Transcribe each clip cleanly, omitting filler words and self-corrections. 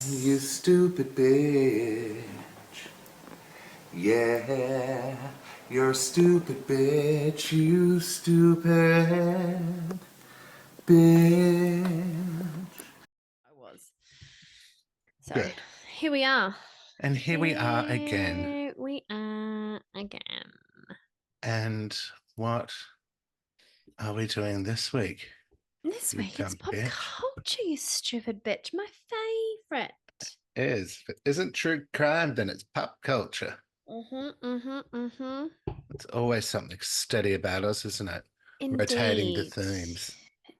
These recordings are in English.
You stupid bitch. Yeah, you're a stupid bitch. You stupid bitch. I was. So Good. here we are. And here we are again. Here we are again. And what are we doing this week? This You week it's dumb pop bitch. culture, you stupid bitch. My favourite. If it isn't true crime, then it's pop culture. Mm-hmm. It's always something steady about us, isn't it? Rotating the Indeed.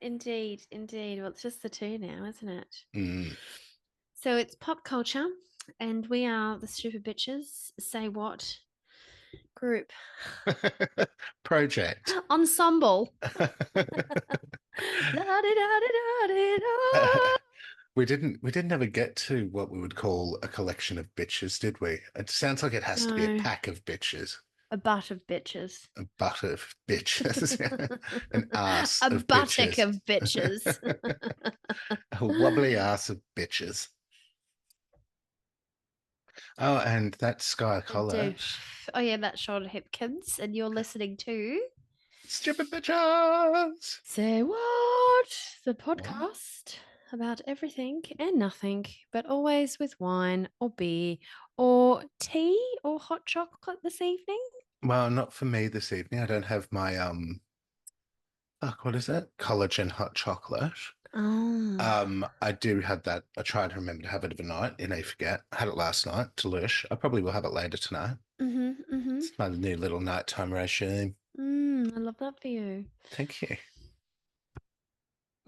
themes. Indeed. Well, it's just the two now, isn't it? Mm. So it's pop culture, and we are the stupid bitches. Say what? Group. Project. Ensemble. La-di-da-di-da-di-da. We didn't ever get to what we would call a collection of bitches, did we? It sounds like it has to be a No, pack of bitches, a butt of bitches. a butt of bitches, an ass A of buttock bitches, of bitches. a wobbly ass of bitches. Oh, and that Skye I do. collar, Oh yeah, that's Shoulder Hipkins, and you're listening to stupid bitches. Say What? The What? podcast about everything and nothing, but always with wine or beer or tea or hot chocolate this evening. Well, not for me this evening. I don't have my fuck, what is it? Collagen hot chocolate. Oh. I do have that. I try to remember to have it overnight, and I forget. I had it last night. Delish. I probably will have it later tonight. Mm-hmm. It's my new little nighttime regime. I love that for you. Thank you.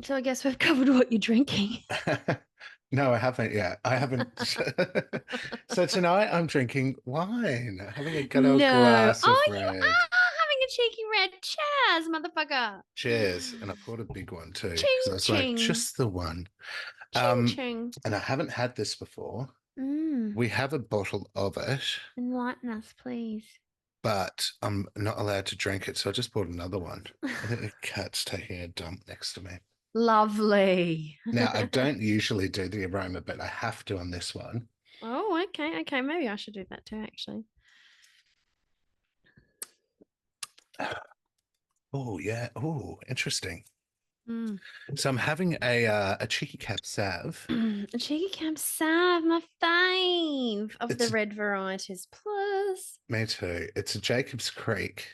So I guess we've covered what you're drinking. No, I haven't yet. I haven't. So tonight I'm drinking wine, having a good old No. glass of Oh, you red. are having a cheeky red. Cheers, motherfucker. Cheers. And I poured a big one too, because I Ching was like, ching. just the one. Ching Um, ching. and I haven't had this before. Mm. We have a bottle of it, Enlighten us, please. but I'm not allowed to drink it, so I just bought another one. I think the cat's taking a dump next to me. Lovely. Now, I don't usually do the aroma, but I have to on this one. Oh, okay. Maybe I should do that too, actually. Oh, yeah. Oh, interesting. Mm. So I'm having a cheeky cab sav. A cheeky cab sav, my fave of the It's red varieties. Plus, me too. It's a Jacob's Creek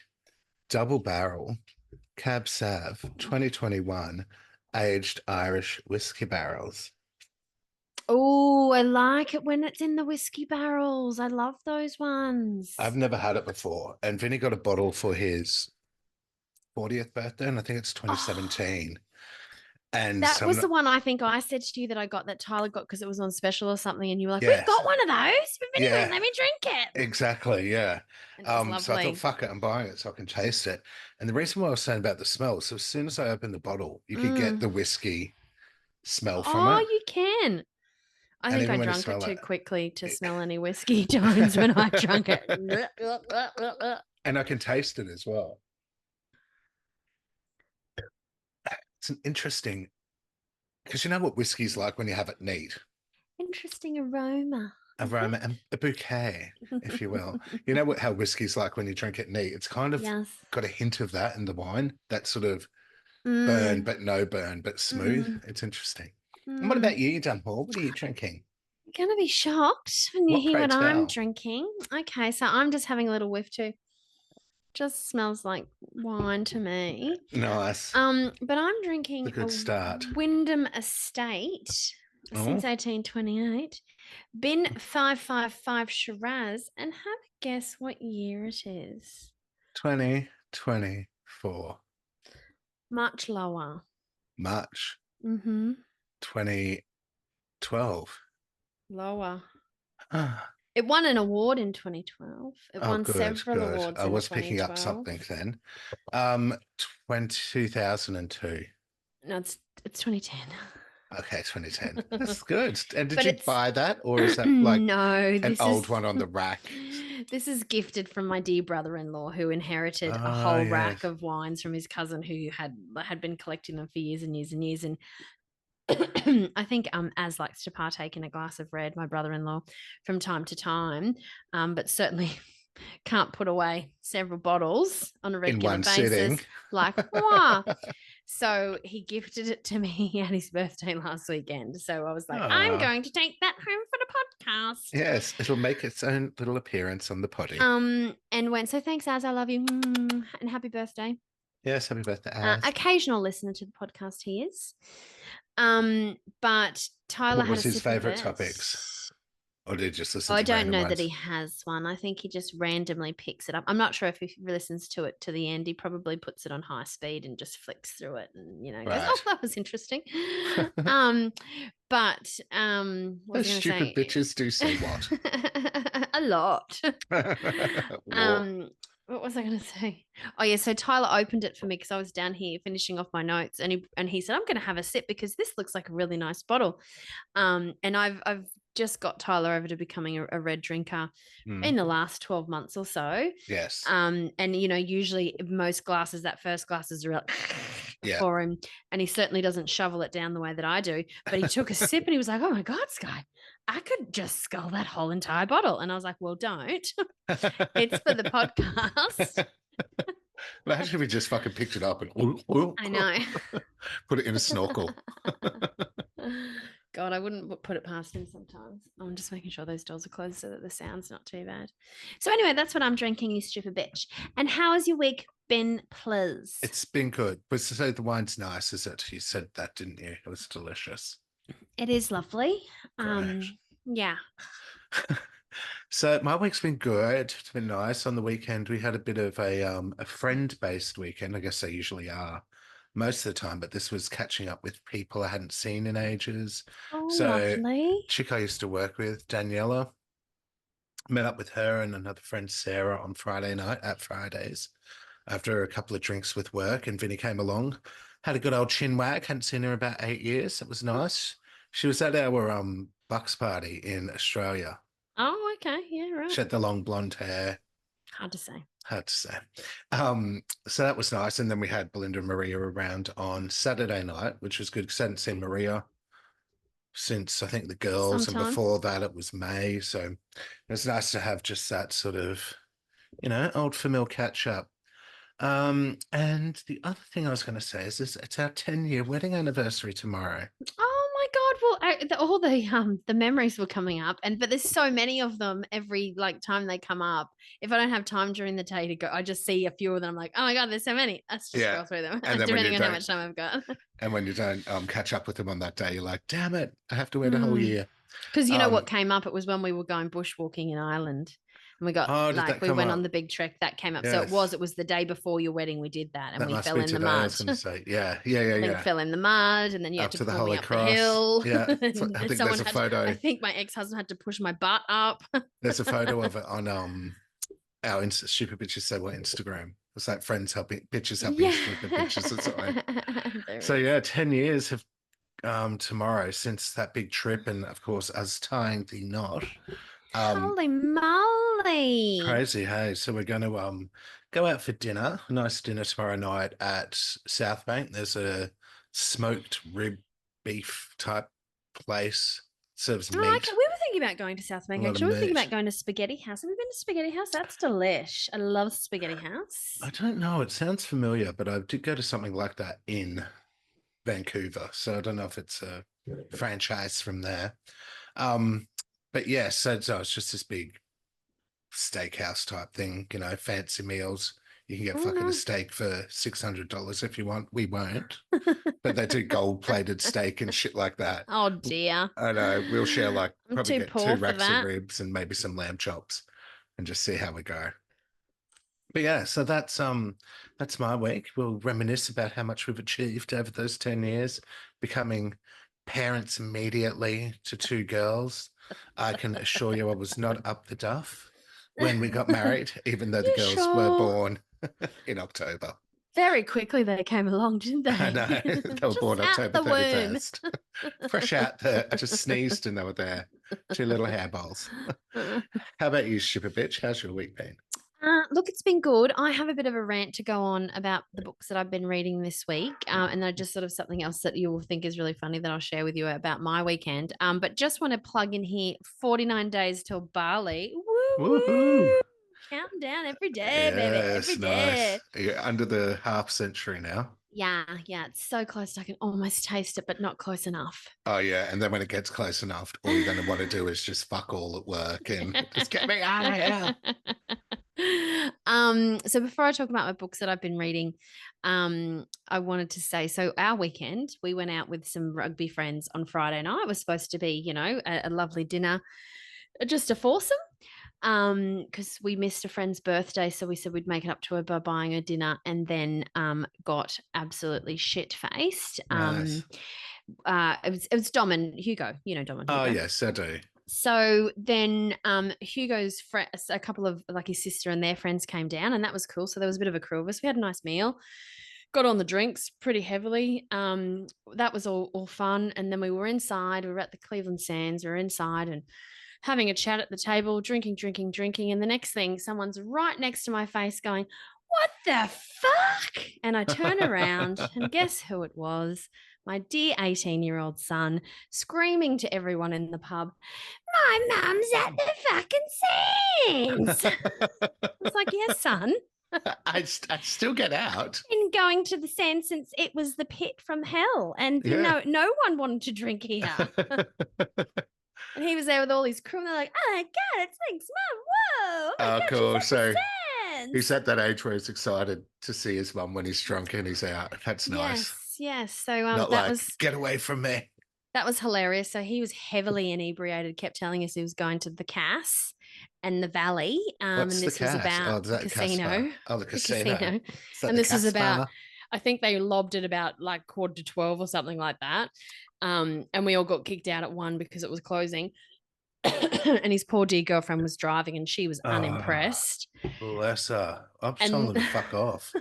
double barrel cab sav 2021 aged Irish whiskey barrels. oh, I like it when it's in the whiskey barrels. I love those I've ones. never had it before, and Vinny got a bottle for his 40th birthday, and I think it's Oh, 2017. And that so I'm was the not, one I think I said to you that I got that Tyler got because it was on special or something, and you were like, "We've yes, got one of those. But anyway, yeah, let me drink it." exactly, yeah. And it was So I thought, lovely. fuck it, I'm buying it so I can taste it. And the reason why I was saying about the smell, so as soon as I opened the bottle, you could get Mm. the whiskey smell from Oh, it. you can. I And think I even when you drank it smell too it, quickly to it smell any whiskey tones when I drank it. and I can taste it as well. It's an interesting, because you know what whiskey's like when you have it neat, Interesting aroma. aroma and a bouquet, if you will. You know what how whiskey's like when you drink it neat. It's kind of Yes. got a hint of that in the wine, that sort of burn, Mm, but no burn, but smooth. mm, It's interesting. And what mm. about you, Dunhall? What are you drinking? You're gonna be shocked when you What hear pray what I'm tell? drinking. Okay, so I'm just having a little whiff too. Just smells like wine to me. Nice. But I'm A drinking a good start. Wyndham Estate Oh, since 1828. Bin 555 Shiraz, and have a guess what year it is. 2024. Much lower. March Mm-hmm. 2012. Lower. Ah, It won an award in 2012. It oh, won good, several good. awards I in was picking up 2012. something then. Um, 2002. No, it's 2010. Okay, 2010. That's good. And did But you it's buy that, or is that like no, an this old is one on the rack? this is gifted from my dear brother-in-law who inherited a Oh, whole rack yes. of wines from his cousin who had been collecting them for years and years and years. And I think Az likes to partake in a glass of red, my brother-in-law, from time to time, but certainly can't put away several bottles on a In regular one basis sitting. like moi. So he gifted it to me at his birthday last weekend. So I was like, I'm Ah, going to take that home for the podcast. yes, it'll make its own little appearance on the potty. And went, so thanks, Az. I love you. And happy birthday. Yes, happy birthday, Az. Occasional listener to the podcast, he is. But Tyler What had was a his sip of favourite it. topics? Or did he just Oh, listen I to don't random know that ones? he has one. I think he just randomly picks it up. I'm not sure if he listens to it to the end. He probably puts it on high speed and just flicks through it and, goes, oh, Right. that was interesting. But what was Those I going to stupid say? bitches do say what? A lot. What? What was I going to say? Oh yeah, so Tyler opened it for me because I was down here finishing off my notes, and he said, "I'm going to have a sip because this looks like a really nice bottle." And I've just got Tyler over to becoming a red drinker in the last 12 months or so. Yes. And usually most glasses, that first glass is real Yeah. for him, and he certainly doesn't shovel it down the way that I do. But he took a sip and he was like, "Oh my God, Skye, I could just scull that whole entire bottle." And I was like, "Well, don't. It's for the podcast." Imagine if we just fucking picked it up and I know. put it in a snorkel. God, I wouldn't put it past him sometimes. I'm just making sure those doors are closed so that the sound's not too bad. So anyway, that's what I'm drinking, you stupid bitch. And how has your week been, please? It's been good. But to say the wine's nice, is it? You said that, didn't you? It was delicious. It is lovely. Great. Yeah. So my week's been good. It's been nice. On the weekend, we had a bit of a friend-based weekend. I guess they usually are most of the time, but this was catching up with people I hadn't seen in ages. Oh, So lovely. chick I used to work with, Daniela, met up with her and another friend, Sarah, on Friday night at Fridays after a couple of drinks with work, and Vinny came along, had a good old chin wag. Hadn't seen her about 8 years. It was nice. She was at our Bucks party in Australia. Oh, okay. Yeah, right. She had the long blonde hair. Hard to say. Hard to say. So that was nice. And then we had Belinda and Maria around on Saturday night, which was good because I hadn't seen Maria since I think the girls, and Sometime. before that it was May. So it was nice to have just that sort of, old familiar catch up. And the other thing I was going to say is this, it's our 10-year wedding anniversary tomorrow. Oh my God! Well, all the memories were coming up, but there's so many of them every time they come up. If I don't have time during the day to go, I just see a few of them. I'm like, oh my God, there's so many. Let's just scroll through them, And then depending on how much time I've got. And when you don't catch up with them on that day, you're like, damn it, I have to wait a whole year. Because you know what came up? It was when we were going bushwalking in Ireland. And we got we went on the big trek that came up. Yes. So it was the day before your wedding we did that, and That we must fell be in the today, I mud. was going to say, yeah. Then fell in the mud, and then you had Up to the pull me Holy up the Cross. hill. Yeah. I think And there's a photo. I think my ex-husband had to push my butt up. There's a photo of it on our Stupid Bitches Say What Instagram. It's like friends helping pictures helping stupid bitches. It's like. So yeah, 10 years have tomorrow since that big trip, and of course us tying the knot. Holy moly. Crazy, hey. So we're going to go out for dinner. Nice dinner tomorrow night at Southbank. There's a smoked rib beef type place. Serves meat. Okay. We were thinking about going to Southbank. Actually, we were thinking meat. about going to Spaghetti House. Have you been to Spaghetti House? That's delish. I love Spaghetti House. I don't know. It sounds familiar, but I did go to something like that in Vancouver. So I don't know if it's a franchise from there. But yeah, so it's just this big steakhouse type thing, fancy meals. You can get fucking a steak for $600 if you want. We won't. But they do gold-plated steak and shit like that. Oh, dear. I know. We'll share probably get 2 racks of ribs and maybe some lamb chops and just see how we go. But yeah, so that's my week. We'll reminisce about how much we've achieved over those 10 years, becoming parents immediately to 2 girls. I can assure you I was not up the duff when we got married, even though the girls were born in October. Very quickly they came along, didn't they? I know. They were born October 31st. Fresh out there. I just sneezed and they were there. 2 little hairballs. How about you, stupid bitch? How's your week been? Look, it's been good. I have a bit of a rant to go on about the books that I've been reading this week, and then just sort of something else that you will think is really funny that I'll share with you about my weekend. But just want to plug in here: 49 days till Bali. Woo Woohoo! woo! Counting down every day, baby, every Yes, day. nice. You're under the half century now. Yeah, it's so close. I can almost taste it, but not close enough. Oh yeah, and then when it gets close enough, all you're going to want to do is just fuck all at work and just get me out of here. So before I talk about my books that I've been reading, I wanted to say, so our weekend, we went out with some rugby friends on Friday night. It was supposed to be, a lovely dinner, just a foursome. Because we missed a friend's birthday, so we said we'd make it up to her by buying her dinner, and then got absolutely shit faced. Nice. It was Dom and Hugo, Dom and Oh Hugo. yes, I do. So then Hugo's friends, a couple of like his sister and their friends came down, and that was cool. So there was a bit of a crew of us. We had a nice meal, got on the drinks pretty heavily. That was all fun. And then we were inside, we were at the Cleveland Sands, we were inside and having a chat at the table, drinking, drinking, drinking. And the next thing, someone's right next to my face going, "What the fuck?" And I turn around and guess who it was? My dear 18-year-old son screaming to everyone in the pub, "My mum's at the fucking Sands." I was like, "Yes, son. I'd still get out. Been going to the sand since it was the pit from hell, and Yeah. no one wanted to drink here." And he was there with all his crew, and they're like, "Oh my god, it's thanks, mum! Whoa, oh my Oh, god, she's cool. at So the he's sands!" at that age where he's excited to see his mum when he's drunk and he's out. That's nice. Yes. So Not that like, was get away from me. that was hilarious. So he was heavily inebriated, kept telling us he was going to the Cass and the Valley. What's And the this was cat? about Oh, is the that the Casper? casino. Oh, the The casino. casino. Is that And the this was about, Casper? I think they lobbed it about like 11:45 or something like that. And we all got kicked out at 1 because it was closing. And his poor dear girlfriend was driving and she was Oh, unimpressed. bless her. I'm telling And them to fuck off.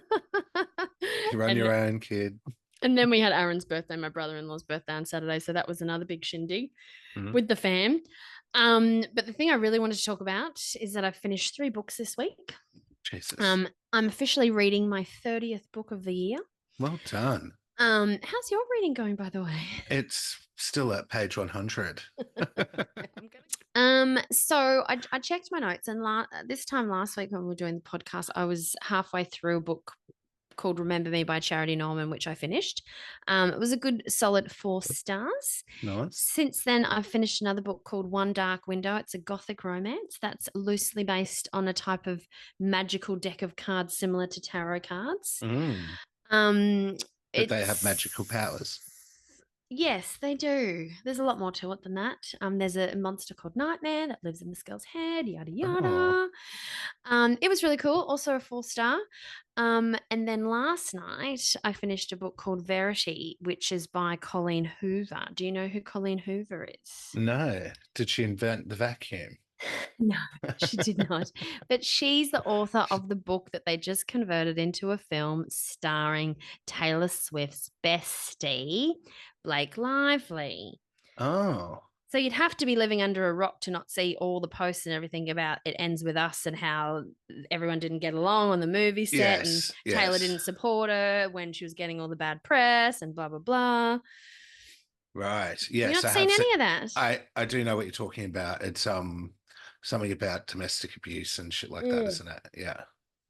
You run and your own, kid. and then we had Aaron's birthday, my brother-in-law's birthday on Saturday. So that was another big shindig Mhm. with the fam. But the thing I really wanted to talk about is that I've finished 3 books this week. Jesus. I'm officially reading my 30th book of the year. Well done. How's your reading going, by the way? It's still at page 100. So I checked my notes, and this time last week when we were doing the podcast, I was halfway through a book called Remember Me by Charity Norman, which I finished. It was a good solid 4 stars. Nice. Since then, I've finished another book called One Dark Window. It's a gothic romance that's loosely based on a type of magical deck of cards similar to tarot cards. Mm. Um, But they have magical powers. Yes, they do. There's a lot more to it than that. There's a monster called Nightmare that lives in this girl's head, yada Oh, yada. It was really cool. Also a 4 star. And then last night I finished a book called Verity, which is by Colleen Hoover. Do you know who Colleen Hoover is? no. Did she invent the vacuum? No, she did not. But she's the author of the book that they just converted into a film starring Taylor Swift's bestie, Blake Lively. Oh, So you'd have to be living under a rock to not see all the posts and everything about It Ends With Us and how everyone didn't get along on the movie set, and yes, Taylor yes. didn't support her when she was getting all the bad press and blah, blah, blah. Right. Have you Yes, not I seen have seen. any of that? I do know what you're talking about. It's something about domestic abuse and shit like that, Mm. isn't it? Yeah.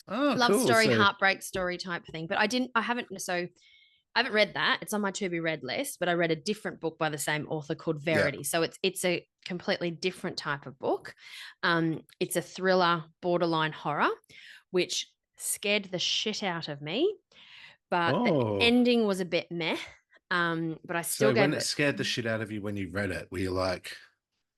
Oh, Love cool. story, So, heartbreak story type thing. But I haven't read that. It's on my to be read list, but I read a different book by the same author called yeah. Verity. So it's a completely different type of book. It's a thriller, borderline horror, which scared the shit out of me. But the Oh, ending was a bit meh. But I still so when gave it it scared the shit out of you when you read it, were you like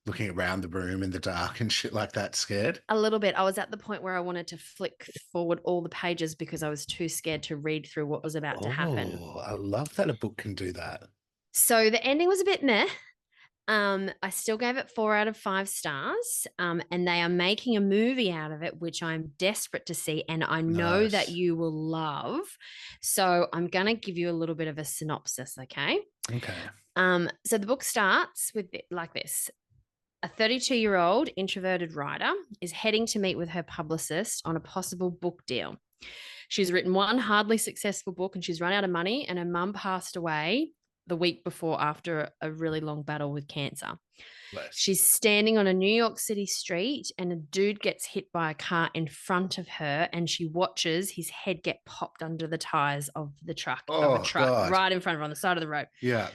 looking around the room in the dark and shit like that, scared? a little bit. I was at the point where I wanted to flick forward all the pages because I was too scared to read through what was about to happen. Oh, I love that a book can do that. So the ending was a bit meh. I still gave it 4 out of 5 stars. And they are making a movie out of it, which I'm desperate to see, and I know that Nice. you will love. So I'm gonna give you a little bit of a synopsis, okay? Okay. So the book starts with like this. A 32-year-old introverted writer is heading to meet with her publicist on a possible book deal. She's written one hardly successful book and she's run out of money, and her mum passed away the week before after a really long battle with cancer. Bless. She's standing on a New York City street and a dude gets hit by a car in front of her, and she watches his head get popped under the tires of the truck, God. right in front of her on the side of the road. Yuck.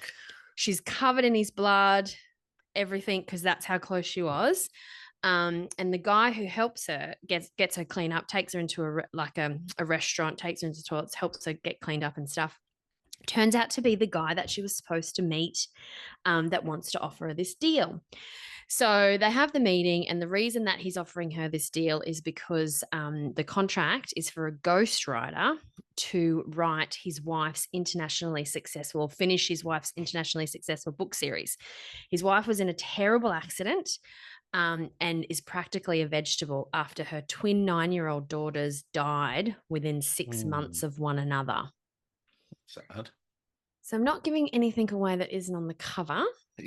She's covered in his blood, everything, because that's how close she was. And the guy who helps her gets her clean up, takes her into a restaurant, takes her into the toilets, helps her get cleaned up and stuff. Turns out to be the guy that she was supposed to meet, that wants to offer her this deal. So they have the meeting, and the reason that he's offering her this deal is because the contract is for a ghostwriter to write his wife's finish his wife's internationally successful book series. His wife was in a terrible accident and is practically a vegetable after her twin 9-year-old daughters died within 6 months of one another. Sad. So I'm not giving anything away that isn't on the cover,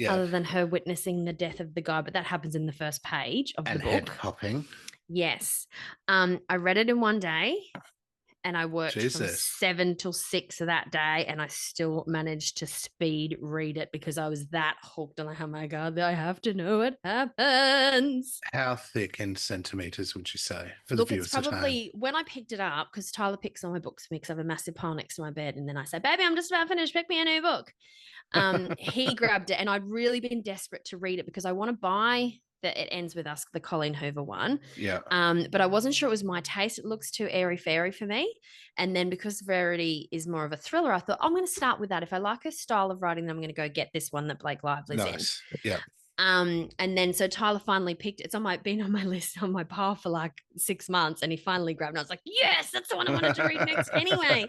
other than her witnessing the death of the guy, but that happens in the first page of the book. Head popping. Yes. I read it in one day, and I worked from 7 till 6 of that day, and I still managed to speed read it because I was that hooked. I'm like, oh my God, I have to know what happens. How thick in centimeters would you say for Look, the viewers it's probably when I picked it up, because Tyler picks all my books for me because I have a massive pile next to my bed, and then I say, baby, I'm just about finished, pick me a new book. He grabbed it, and I'd really been desperate to read it because I want to buy that It Ends With Us, the Colleen Hoover one. Yeah. But I wasn't sure it was my taste. It looks too airy-fairy for me. And then because Verity is more of a thriller, I thought, I'm going to start with that. If I like her style of writing, then I'm going to go get this one that Blake Lively's in. Yeah. And then so Tyler finally picked it. It's been on my list, on my pile for like 6 months, and he finally grabbed it. I was like, yes, that's the one I wanted to read next anyway.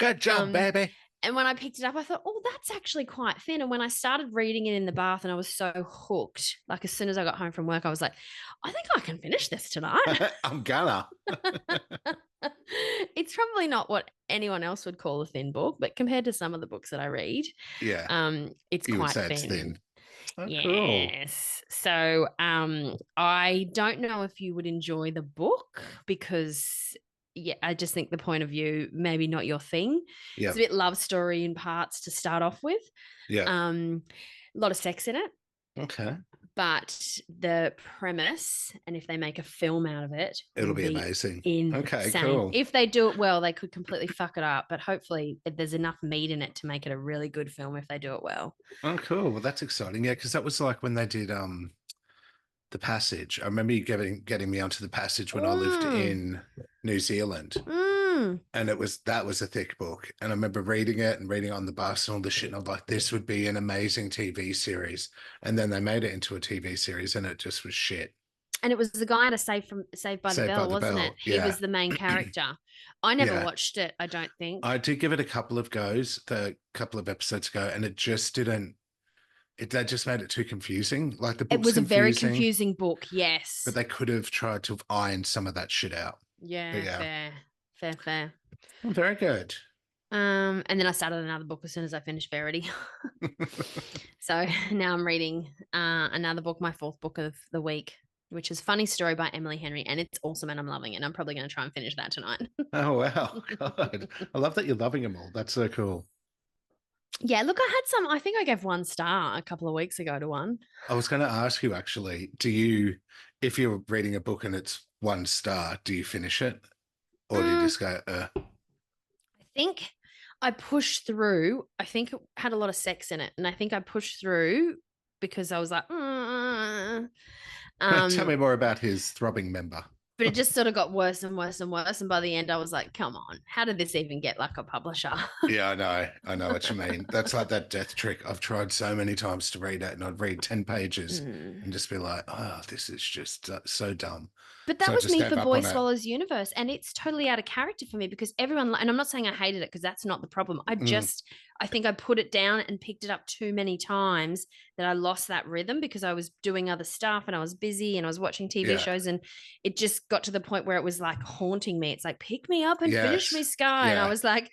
Good job, baby. And when I picked it up, I thought, oh, that's actually quite thin. And when I started reading it in the bath, and I was so hooked, like as soon as I got home from work, I was like, I think I can finish this tonight. I'm gonna. It's probably not what anyone else would call a thin book, but compared to some of the books that I read, it's quite thin. It's thin. Oh, yes. Cool. So I don't know if you would enjoy the book because I just think the point of view, maybe not your thing. Yep. It's a bit love story in parts to start off with. Yeah. A lot of sex in it. Okay. But the premise, and if they make a film out of it, it'll be amazing. Insane. Okay, cool. If they do it well, they could completely fuck it up. But hopefully there's enough meat in it to make it a really good film if they do it well. Oh, cool. Well, that's exciting. Yeah, because that was like when they did The Passage. I remember you getting me onto The Passage when I lived in New Zealand. And that was a thick book. And I remember reading it on the bus and all the shit. And I was like, this would be an amazing TV series. And then they made it into a TV series and it just was shit. And it was the guy to Saved by the Bell, wasn't it? He was the main character. I never watched it, I don't think. I did give it a couple of goes, a couple of episodes ago, and it just didn't. They just made it too confusing. Like the book's it was a very confusing book, yes. But they could have tried to iron some of that shit out. Yeah, fair. Well, very good. And then I started another book as soon as I finished Verity. So now I'm reading another book, my 4th book of the week, which is Funny Story by Emily Henry, and it's awesome and I'm loving it. I'm probably going to try and finish that tonight. Oh, wow. God. I love that you're loving them all. That's so cool. Yeah, look, I think I gave 1 star a couple of weeks ago to one. I was going to ask you actually, if you're reading a book and it's 1 star, do you finish it? Or do you just go, I think I pushed through. I think it had a lot of sex in it. And I think I pushed through because I was like, Tell me more about his throbbing member. But it just sort of got worse and worse and worse. And by the end, I was like, come on, how did this even get like a publisher? Yeah, I know what you mean. That's like that death trick. I've tried so many times to read it, and I'd read 10 pages and just be like, oh, this is just so dumb. But that was me for Boy Swallows Universe. And it's totally out of character for me because everyone, and I'm not saying I hated it because that's not the problem. I think I put it down and picked it up too many times that I lost that rhythm because I was doing other stuff and I was busy and I was watching TV shows, and it just got to the point where it was like haunting me. It's like, pick me up and finish me, Skye. And I was like,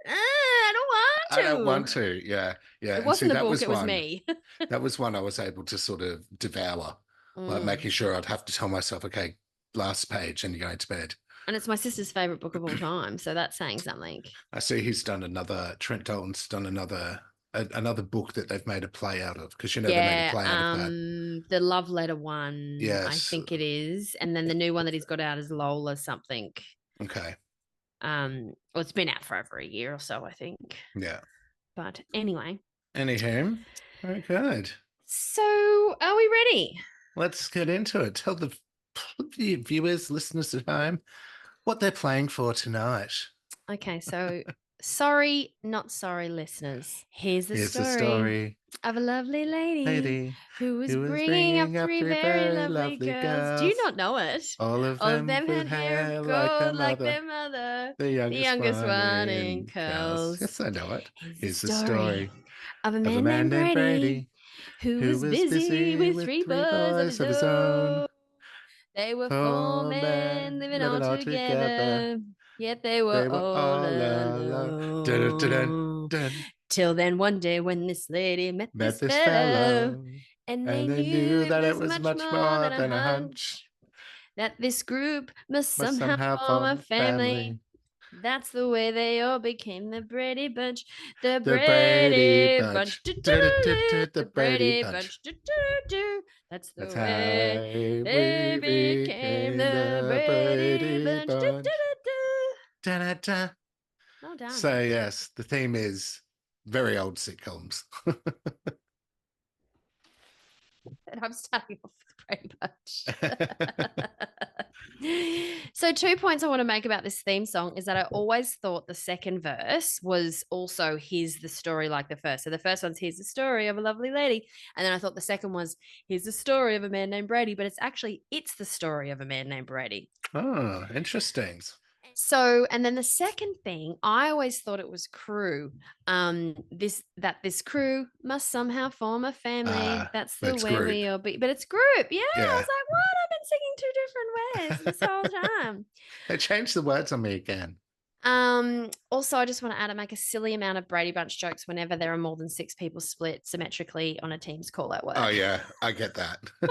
I don't want to. I don't want to. Yeah, yeah. It And see, wasn't the that book, was it was one. me. That was one I was able to sort of devour, like Mm. making sure I'd have to tell myself, okay, last page, and you're going to bed. And it's my sister's favorite book of all time, so that's saying something. I see he's done another. Trent Dalton's done another book that they've made a play out of, because they made a Yeah, play out of that. the love letter one, I Yes. think it is, and then the new one that he's got out is Lola something. Okay. Well, it's been out for over a year or so, I think. Yeah. But anyway. Anywho, very good. So, are we ready? Let's get into it. Tell the viewers, listeners at home, what they're playing for tonight. Okay, so sorry, not sorry, listeners. Here's the story of a lovely lady who was bringing up three very lovely girls. Do you not know it? All of them had hair of gold like their mother. The youngest one in curls. Yes, I know it. Here's the story of a man named Brady who was busy with three boys of his own. They were four men living all together, yet they were all alone. Dun, dun, dun, dun. Till then, one day when this lady met this fellow, and they knew that it was much more than a hunch, that this group must somehow form a family. That's the way they all became the Brady Bunch. The Brady Bunch. The Brady Bunch. That's the way they became the Brady Bunch. Well done. So, yes, the theme is very old sitcoms. And I'm starting off with Brady Bunch. So 2 points I want to make about this theme song is that I always thought the second verse was also here's the story like the first. So the first one's here's the story of a lovely lady. And then I thought the second was here's the story of a man named Brady, but it's the story of a man named Brady. Oh, interesting. So, and then the second thing, I always thought it was crew. This crew must somehow form a family. That's the way group. we all be. But it's group. Yeah. I was like, what? I've been singing two different ways this whole time. They changed the words on me again. Also, I just want to add, I make a silly amount of Brady Bunch jokes whenever there are more than 6 people split symmetrically on a team's call at work. Oh yeah, I get that. I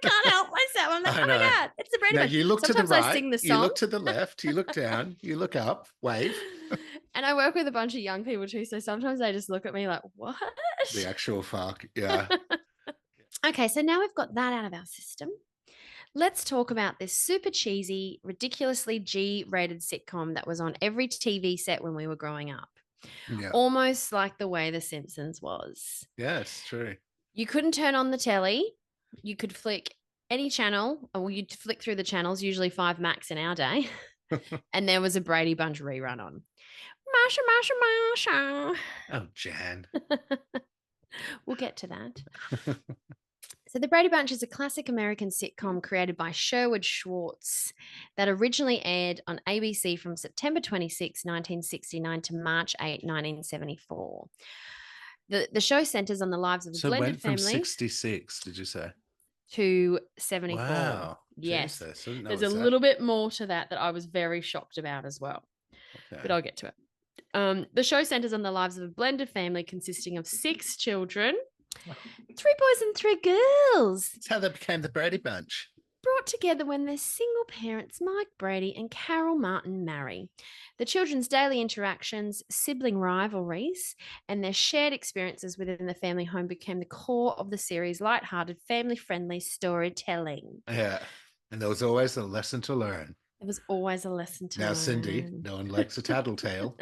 can't help myself. I'm like, oh my God, it's the Brady Bunch. You look Sometimes to the right, I sing the song. you look to the left, you look down, you look up, wave. And I work with a bunch of young people too, so sometimes they just look at me like, what? The actual fuck, yeah. Okay, so now we've got that out of our system. Let's talk about this super cheesy, ridiculously G-rated sitcom that was on every TV set when we were growing up. Yeah. Almost like the way The Simpsons was. Yeah, it's true. You couldn't turn on the telly. You could flick any channel, or you'd flick through the channels, usually 5 max in our day, and there was a Brady Bunch rerun on. Masha, Masha, Masha. Oh, Jan. We'll get to that. So The Brady Bunch is a classic American sitcom created by Sherwood Schwartz that originally aired on ABC from September 26, 1969 to March 8, 1974. The show centers on the lives of a blended family. From 66, did you say? To 74. Wow. Yes. Jesus, there's a little bit more to that I was very shocked about as well. Okay. But I'll get to it. The show centers on the lives of a blended family consisting of 6 children, 3 boys and 3 girls. That's how they became the Brady Bunch. Brought together when their single parents, Mike Brady and Carol Martin, marry. The children's daily interactions, sibling rivalries, and their shared experiences within the family home became the core of the series' lighthearted, family-friendly storytelling. Yeah, and there was always a lesson to learn. There was always a lesson to learn. Now, Cindy, no one likes a tattletale.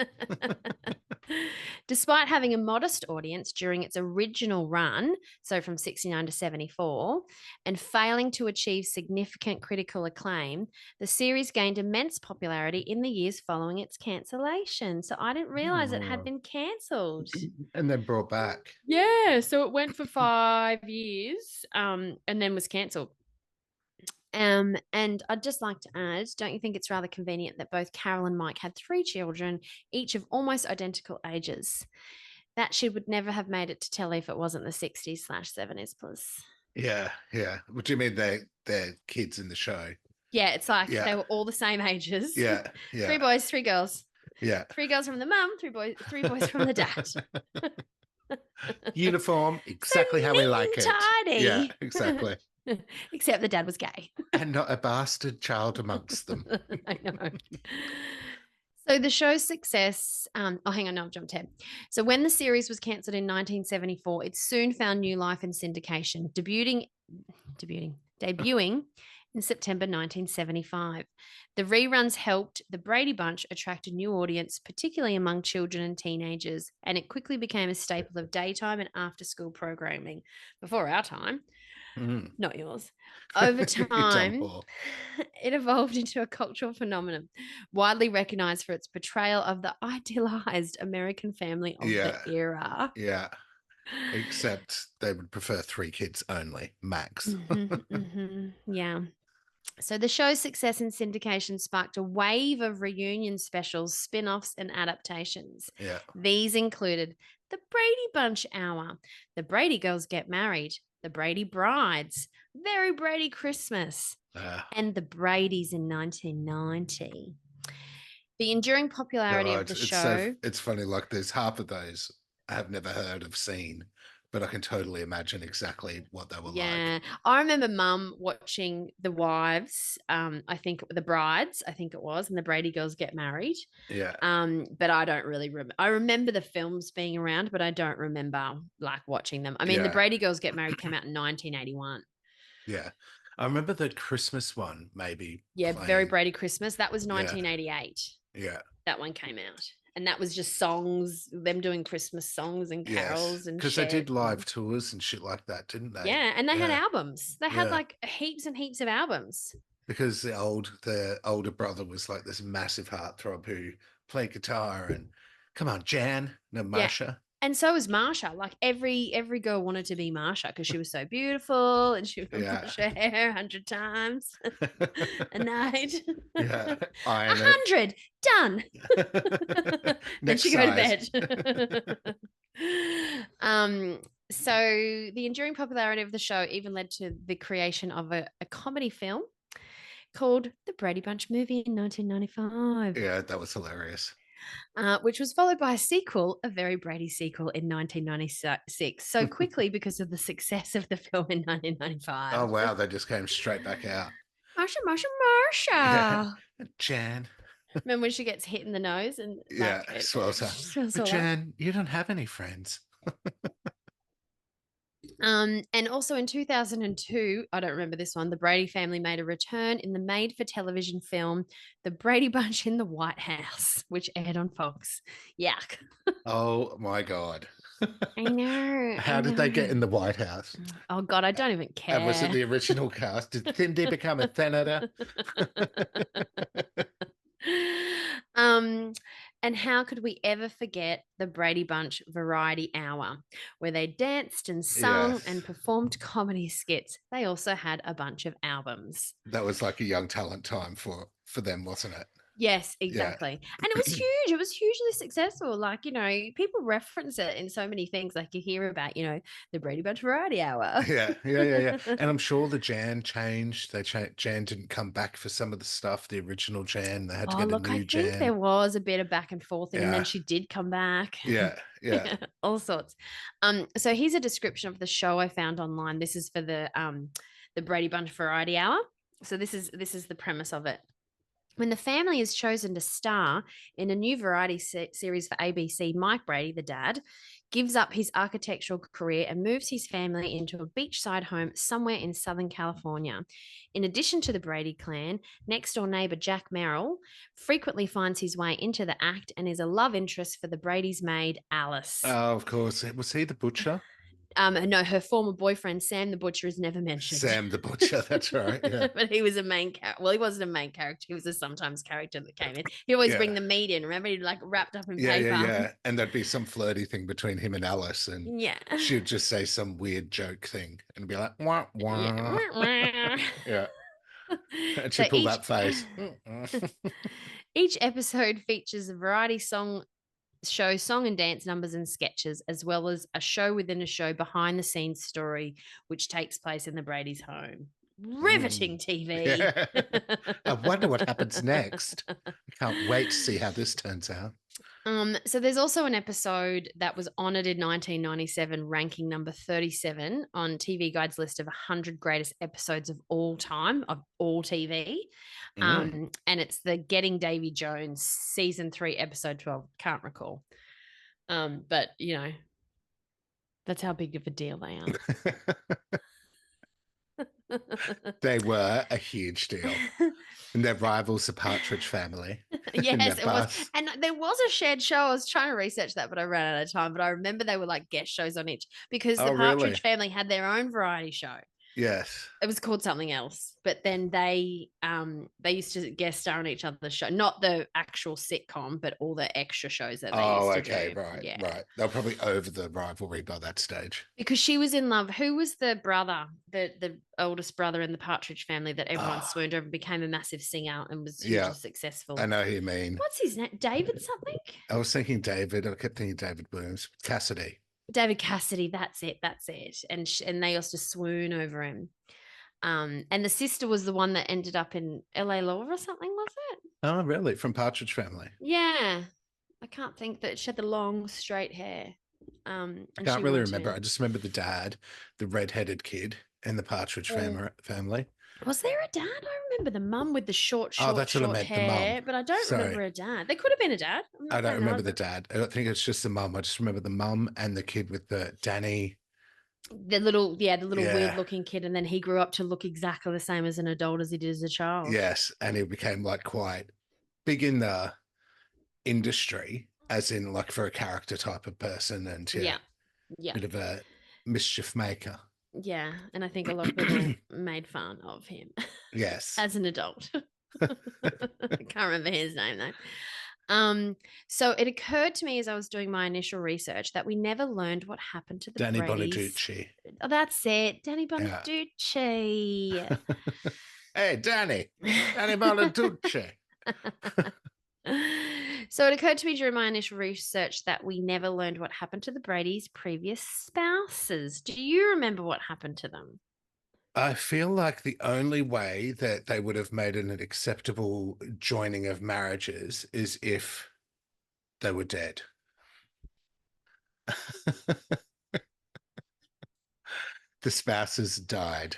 Despite having a modest audience during its original run, so from 69 to 74, and failing to achieve significant critical acclaim, the series gained immense popularity in the years following its cancellation. So I didn't realize it had been cancelled. And then brought back. Yeah, so it went for 5 years and then was cancelled. And I'd just like to add, don't you think it's rather convenient that both Carol and Mike had 3 children, each of almost identical ages? That she would never have made it to telly if it wasn't the 60s/70s plus. Yeah, yeah. What do you mean they're kids in the show? Yeah, it's like they were all the same ages. Yeah, yeah. 3 boys, 3 girls. Yeah. 3 girls from the mum, 3 boys from the dad. Uniform, So exactly how we neat like and it. Yeah, tidy. exactly. Except the dad was gay. And not a bastard child amongst them. I know. So the show's success, hang on, no, I've jumped ahead. So when the series was cancelled in 1974, it soon found new life in syndication, debuting in September 1975. The reruns helped the Brady Bunch attract a new audience, particularly among children and teenagers, and it quickly became a staple of daytime and after-school programming. Before our time, not yours. Over time, it evolved into a cultural phenomenon, widely recognized for its portrayal of the idealized American family of the era. Yeah. Except they would prefer 3 kids only, max. Yeah. So the show's success in syndication sparked a wave of reunion specials, spin-offs, and adaptations. Yeah. These included the Brady Bunch Hour, the Brady Girls Get Married, the Brady Brides, Very Brady Christmas, and the Bradys in 1990. The enduring popularity of the show. It's funny, like there's half of those I have never heard of, seen, but I can totally imagine exactly what they were like. Yeah. I remember Mum watching The Wives, I think the Brides, I think it was, and the Brady Girls Get Married. Yeah. But I don't really remember. I remember the films being around, but I don't remember like watching them. I mean, the Brady Girls Get Married came out in 1981. Yeah. I remember the Christmas one, maybe. Yeah, playing. Very Brady Christmas. That was 1988. Yeah. That one came out. And that was just songs, them doing Christmas songs and carols and because they did live tours and shit like that, didn't they? Yeah, and they had albums. They had like heaps and heaps of albums. Because the older brother was like this massive heartthrob who played guitar and come on, Jan, no Marsha. And so was Marsha. Like every girl wanted to be Marsha because she was so beautiful and she would wash her hair 100 times a night. Yeah. 100 done. Then she go to bed. So the enduring popularity of the show even led to the creation of a comedy film called The Brady Bunch Movie in 1995. Yeah, that was hilarious. Which was followed by a sequel, a Very Brady sequel in 1996. So quickly because of the success of the film in 1995. Oh, wow. They just came straight back out. Marsha, Marsha, Marsha. Yeah. Jan. Remember when she gets hit in the nose and swells up. But Jan, you don't have any friends. And also in 2002, I don't remember this one, the Brady family made a return in the made-for-television film The Brady Bunch in the White House, which aired on Fox. Yuck. Oh, my God. I know. How did they get in the White House? Oh, God, I don't even care. And was it the original cast? Did Cindy become a senator? And how could we ever forget the Brady Bunch Variety Hour, where they danced and sung and performed comedy skits? They also had a bunch of albums. That was like a young talent time for them, wasn't it? Yes, exactly. And it was huge. It was hugely successful. Like, you know, people reference it in so many things. Like you hear about, you know, the Brady Bunch Variety Hour. Yeah. And I'm sure the Jan changed. Jan didn't come back for some of the stuff, the original Jan. They had to get a new Jan. I think there was a bit of back and forth, and then she did come back. Yeah. All sorts. So here's a description of the show I found online. This is for the Brady Bunch Variety Hour. So this is the premise of it. When the family is chosen to star in a new variety series for ABC, Mike Brady, the dad, gives up his architectural career and moves his family into a beachside home somewhere in Southern California. In addition to the Brady clan, next-door neighbor Jack Merrill frequently finds his way into the act and is a love interest for the Brady's maid, Alice. Oh, of course. Was he the butcher? No, her former boyfriend, Sam the Butcher, is never mentioned. Sam the Butcher, that's right. Yeah. But he was a main character. Well, he wasn't a main character. He was a sometimes character that came in. He'd always bring the meat in. Remember, he'd like wrapped up in paper. Yeah. And there'd be some flirty thing between him and Alice. And she'd just say some weird joke thing and be like, wah, wah. Yeah. And she'd pull that face. Each episode features a variety song and dance numbers and sketches, as well as a show within a show behind the scenes story, which takes place in the Brady's home. riveting TV. Yeah. I wonder what happens next. I can't wait to see how this turns out. So there's also an episode that was honored in 1997, ranking number 37 on TV Guide's list of 100 greatest episodes of all time, of all TV. And it's the Getting Davy Jones season 3, episode 12. Can't recall. But, you know, that's how big of a deal they are. They were a huge deal. And their rivals, the Partridge Family. Yes, it was. And there was a shared show. I was trying to research that, but I ran out of time. But I remember they were like guest shows on each because the Partridge Family had their own variety show. Yes. It was called something else. But then they used to guest star on each other's show. Not the actual sitcom, but all the extra shows that they used to do. Right, right. They're probably over the rivalry by that stage. Because she was in love. Who was the brother, the oldest brother in the Partridge Family that everyone swooned over, became a massive singer and was hugely successful? I know who you mean. What's his name? David something? I was thinking David. I kept thinking David Williams. Cassidy. David Cassidy. That's it. And they used to swoon over him. And the sister was the one that ended up in LA Law or something, was it? Oh, really? From Partridge Family? Yeah. I can't think that she had the long, straight hair. I can't really remember. I just remember the dad, the redheaded kid in the Partridge family. Was there a dad? I remember the mum with the short hair, the mum. but I don't remember a dad. There could have been a dad. I don't remember the dad. I don't think it's just the mum. I just remember the mum and the kid with the Danny. The little weird-looking kid, and then he grew up to look exactly the same as an adult as he did as a child. Yes, and he became like quite big in the industry, as in like for a character type of person, and bit of a mischief maker. Yeah, and I think a lot of people made fun of him. Yes, as an adult. I can't remember his name though. So it occurred to me as I was doing my initial research that we never learned what happened to the Danny Bradys. Bonaducci. Oh, that's it, Danny Bonaducci. Yeah. Hey, Danny Bonaducci. So it occurred to me during my initial research that we never learned what happened to the Bradys' previous spouses. Do you remember what happened to them? I feel like the only way that they would have made an acceptable joining of marriages is if they were dead. The spouses died.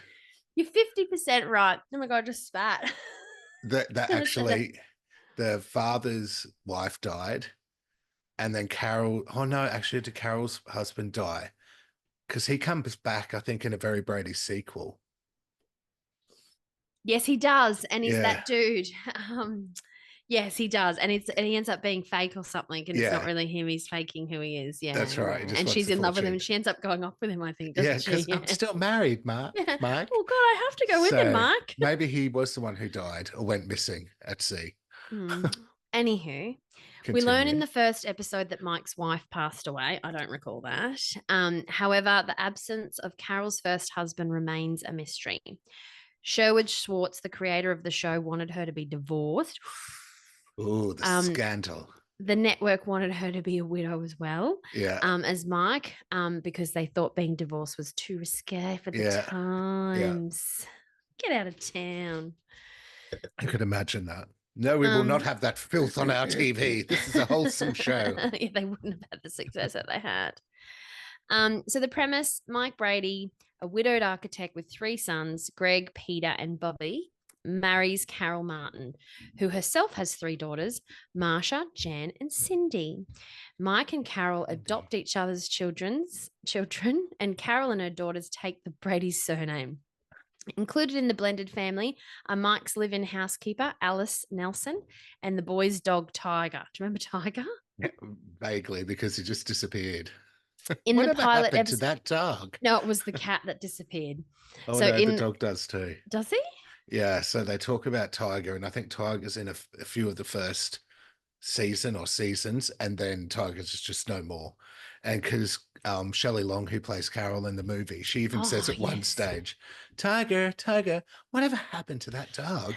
You're 50% right. Oh my God, I just spat. That actually, the father's wife died. And then Carol, did Carol's husband die? Because he comes back, I think, in a Very Brady sequel. Yes, he does. And he's that dude. Yes, he does. And he ends up being fake or something. And it's not really him. He's faking who he is. Yeah. That's right. And she's in love with him. And she ends up going off with him, I think, doesn't she? Because I'm still married, Mike. Oh, God, I have to go with him, Mike. Maybe he was the one who died or went missing at sea. Anywho. We learn in the first episode that Mike's wife passed away. I don't recall that. However, the absence of Carol's first husband remains a mystery. Sherwood Schwartz, the creator of the show, wanted her to be divorced. Oh, the scandal. The network wanted her to be a widow as well. Yeah. As Mike, because they thought being divorced was too risque for the times. Yeah. Get out of town. I could imagine that. No, we will not have that filth on our TV. This is a wholesome show. Yeah, they wouldn't have had the success that they had. So the premise, Mike Brady, a widowed architect with 3 sons, Greg, Peter, and Bobby, marries Carol Martin, who herself has 3 daughters, Marsha, Jan, and Cindy. Mike and Carol adopt each other's children, and Carol and her daughters take the Brady surname. Included in the blended family are Mike's live-in housekeeper, Alice Nelson, and the boy's dog, Tiger. Do you remember Tiger? Yeah, vaguely, because he just disappeared. In the pilot episode, to that dog? No, it was the cat that disappeared. Oh, so no, the dog does too. Does he? Yeah, so they talk about Tiger, and I think Tiger's in a few of the first season or seasons, and then Tiger's just no more. And because Shelley Long, who plays Carol in the movie, she even says at one stage, Tiger, whatever happened to that dog?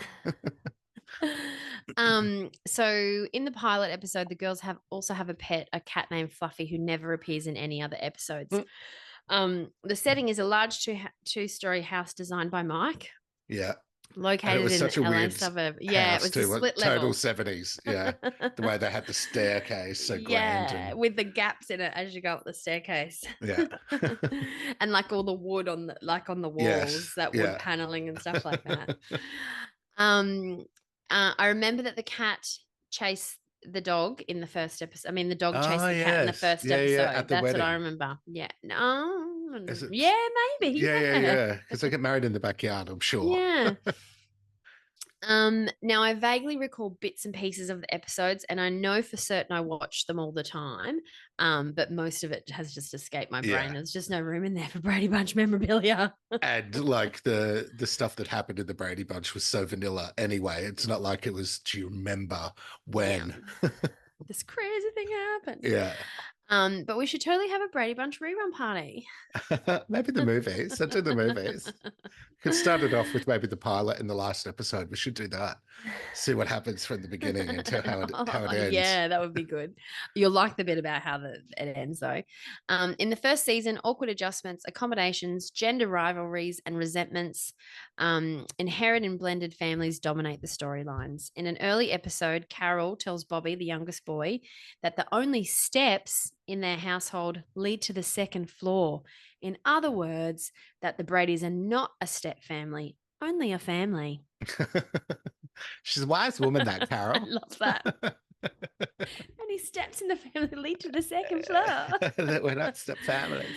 So in the pilot episode, the girls also have a pet, a cat named Fluffy, who never appears in any other episodes. The setting is a large two-story house designed by Mike. Yeah. And it Located was in such a the LA weird suburb. Yeah, it house was a too. split Total level. 70s. Yeah. The way they had the staircase so grand Yeah, and with the gaps in it as you go up the staircase. yeah. And like all the wood on the Yes. walls, that wood Yeah. paneling and stuff like that. Um I remember that the cat chased the dog in the first episode. I mean, the dog chased Oh, the cat in the yes. first Yeah, yeah. At episode. the That's what I wedding. remember. Yeah. No. Is it? Yeah, maybe. Yeah, yeah, Yeah. yeah. Because they get married in the backyard, I'm sure. Yeah. Now I vaguely recall bits and pieces of the episodes, and I know for certain I watched them all the time. But most of it has just escaped my brain. Yeah. There's just no room in there for Brady Bunch memorabilia. And like the stuff that happened in the Brady Bunch was so vanilla anyway. It's not like it was, do you remember when? This crazy thing happened. Yeah. But we should totally have a Brady Bunch rerun party. Maybe the movies. Let's do the movies. Could start it off with maybe the pilot in the last episode. We should do that. See what happens from the beginning until how it ends. Yeah, that would be good. You'll like the bit about how it ends, though. In the first season, awkward adjustments, accommodations, gender rivalries, and resentments, inherent and blended families dominate the storylines. In an early episode, Carol tells Bobby, the youngest boy, that the only steps in their household lead to the second floor. In other words, that the Bradys are not a step family, only a family. She's a wise woman, that Carol. I love that. Any steps in the family lead to the second floor. That we're not step families.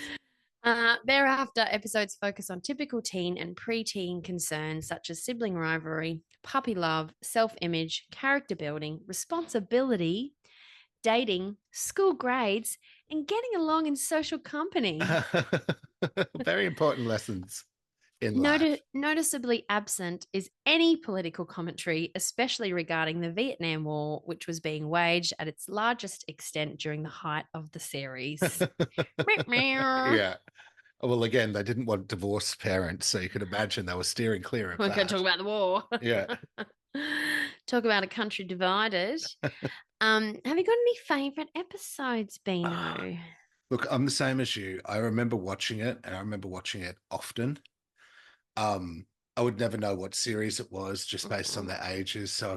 Thereafter, episodes focus on typical teen and preteen concerns such as sibling rivalry, puppy love, self-image, character building, responsibility, dating, school grades, and getting along in social company. Very important lessons in life. Noticeably absent is any political commentary, especially regarding the Vietnam War, which was being waged at its largest extent during the height of the series. Yeah. Well, again, they didn't want divorced parents, so you could imagine they were steering clear of We're that. going to talk about the war. Yeah. Talk about a country divided. Have you got any favorite episodes, Beano? Look, I'm the same as you. I remember watching it, and I remember watching it often. I would never know what series it was just based on their ages, so I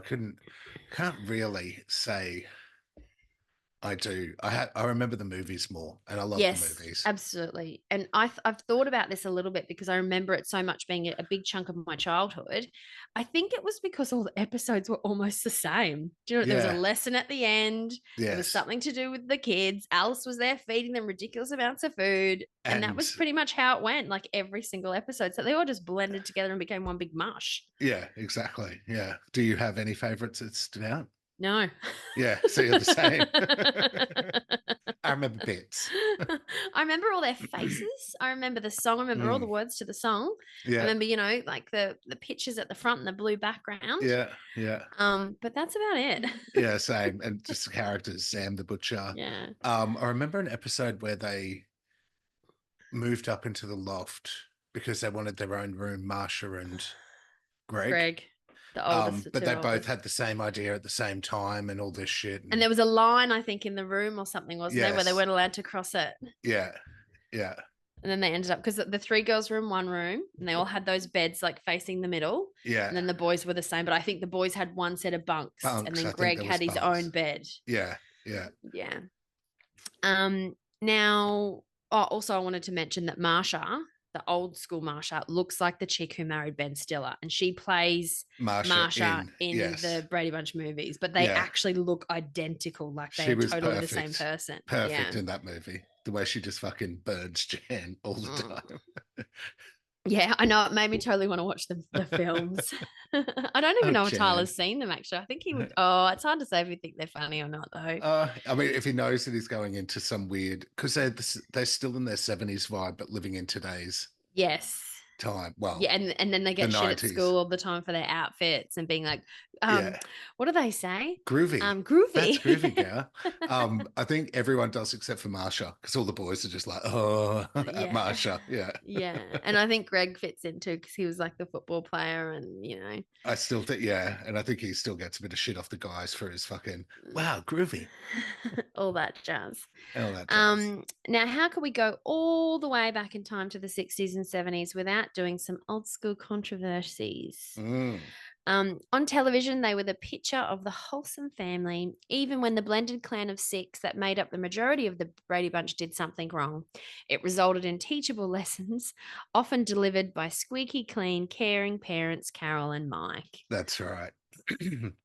can't really say I do. I remember the movies more, and I love the movies. Absolutely. And I've thought about this a little bit because I remember it so much being a big chunk of my childhood. I think it was because all the episodes were almost the same. Do you know, there was a lesson at the end. There was something to do with the kids. Alice was there feeding them ridiculous amounts of food. And that was pretty much how it went, like every single episode. So they all just blended together and became one big mush. Yeah, exactly. Yeah. Do you have any favorites that stood out? No. Yeah, so you're the same. I remember bits. I remember all their faces. I remember the song. I remember all the words to the song. Yeah. I remember, like the pictures at the front and the blue background. Yeah, yeah. But that's about it. Yeah, same. And just the characters, Sam the Butcher. Yeah. I remember an episode where they moved up into the loft because they wanted their own room, Marsha and Greg. The oldest, but they both had the same idea at the same time and all this shit. And there was a line, I think, in the room or something, wasn't there, where they weren't allowed to cross it. Yeah. Yeah. And then they ended up, because the three girls were in one room and they all had those beds like facing the middle. Yeah. And then the boys were the same, but I think the boys had one set of bunks and then Greg had his own bed. Yeah. Yeah. Yeah. Now, also I wanted to mention that Marsha, the old school Marsha, looks like the chick who married Ben Stiller, and she plays Marsha in the Brady Bunch movies, but they actually look identical, like they are totally the same person. Perfect in that movie. The way she just fucking burns Jan all the time. Yeah, I know. It made me totally want to watch the films. I don't even know if Tyler's seen them, actually. I think he would. Oh, it's hard to say if you think they're funny or not, though. I mean, if he knows that he's going into some weird, because they're still in their 70s vibe, but living in today's time. Well, yeah, and then they get shit 90s. At school all the time for their outfits and being like, what do they say? Groovy. Groovy. That's groovy, girl. I think everyone does except for Marsha, because all the boys are just like, at Marsha. Yeah. Yeah. And I think Greg fits in too, because he was like the football player and, I still think, and I think he still gets a bit of shit off the guys for his fucking, wow, groovy. All that jazz. All that jazz. Now, how can we go all the way back in time to the 60s and 70s without out doing some old school controversies. Mm. On television, they were the picture of the wholesome family, even when the blended clan of six that made up the majority of the Brady Bunch did something wrong. It resulted in teachable lessons, often delivered by squeaky clean, caring parents Carol and Mike. That's right.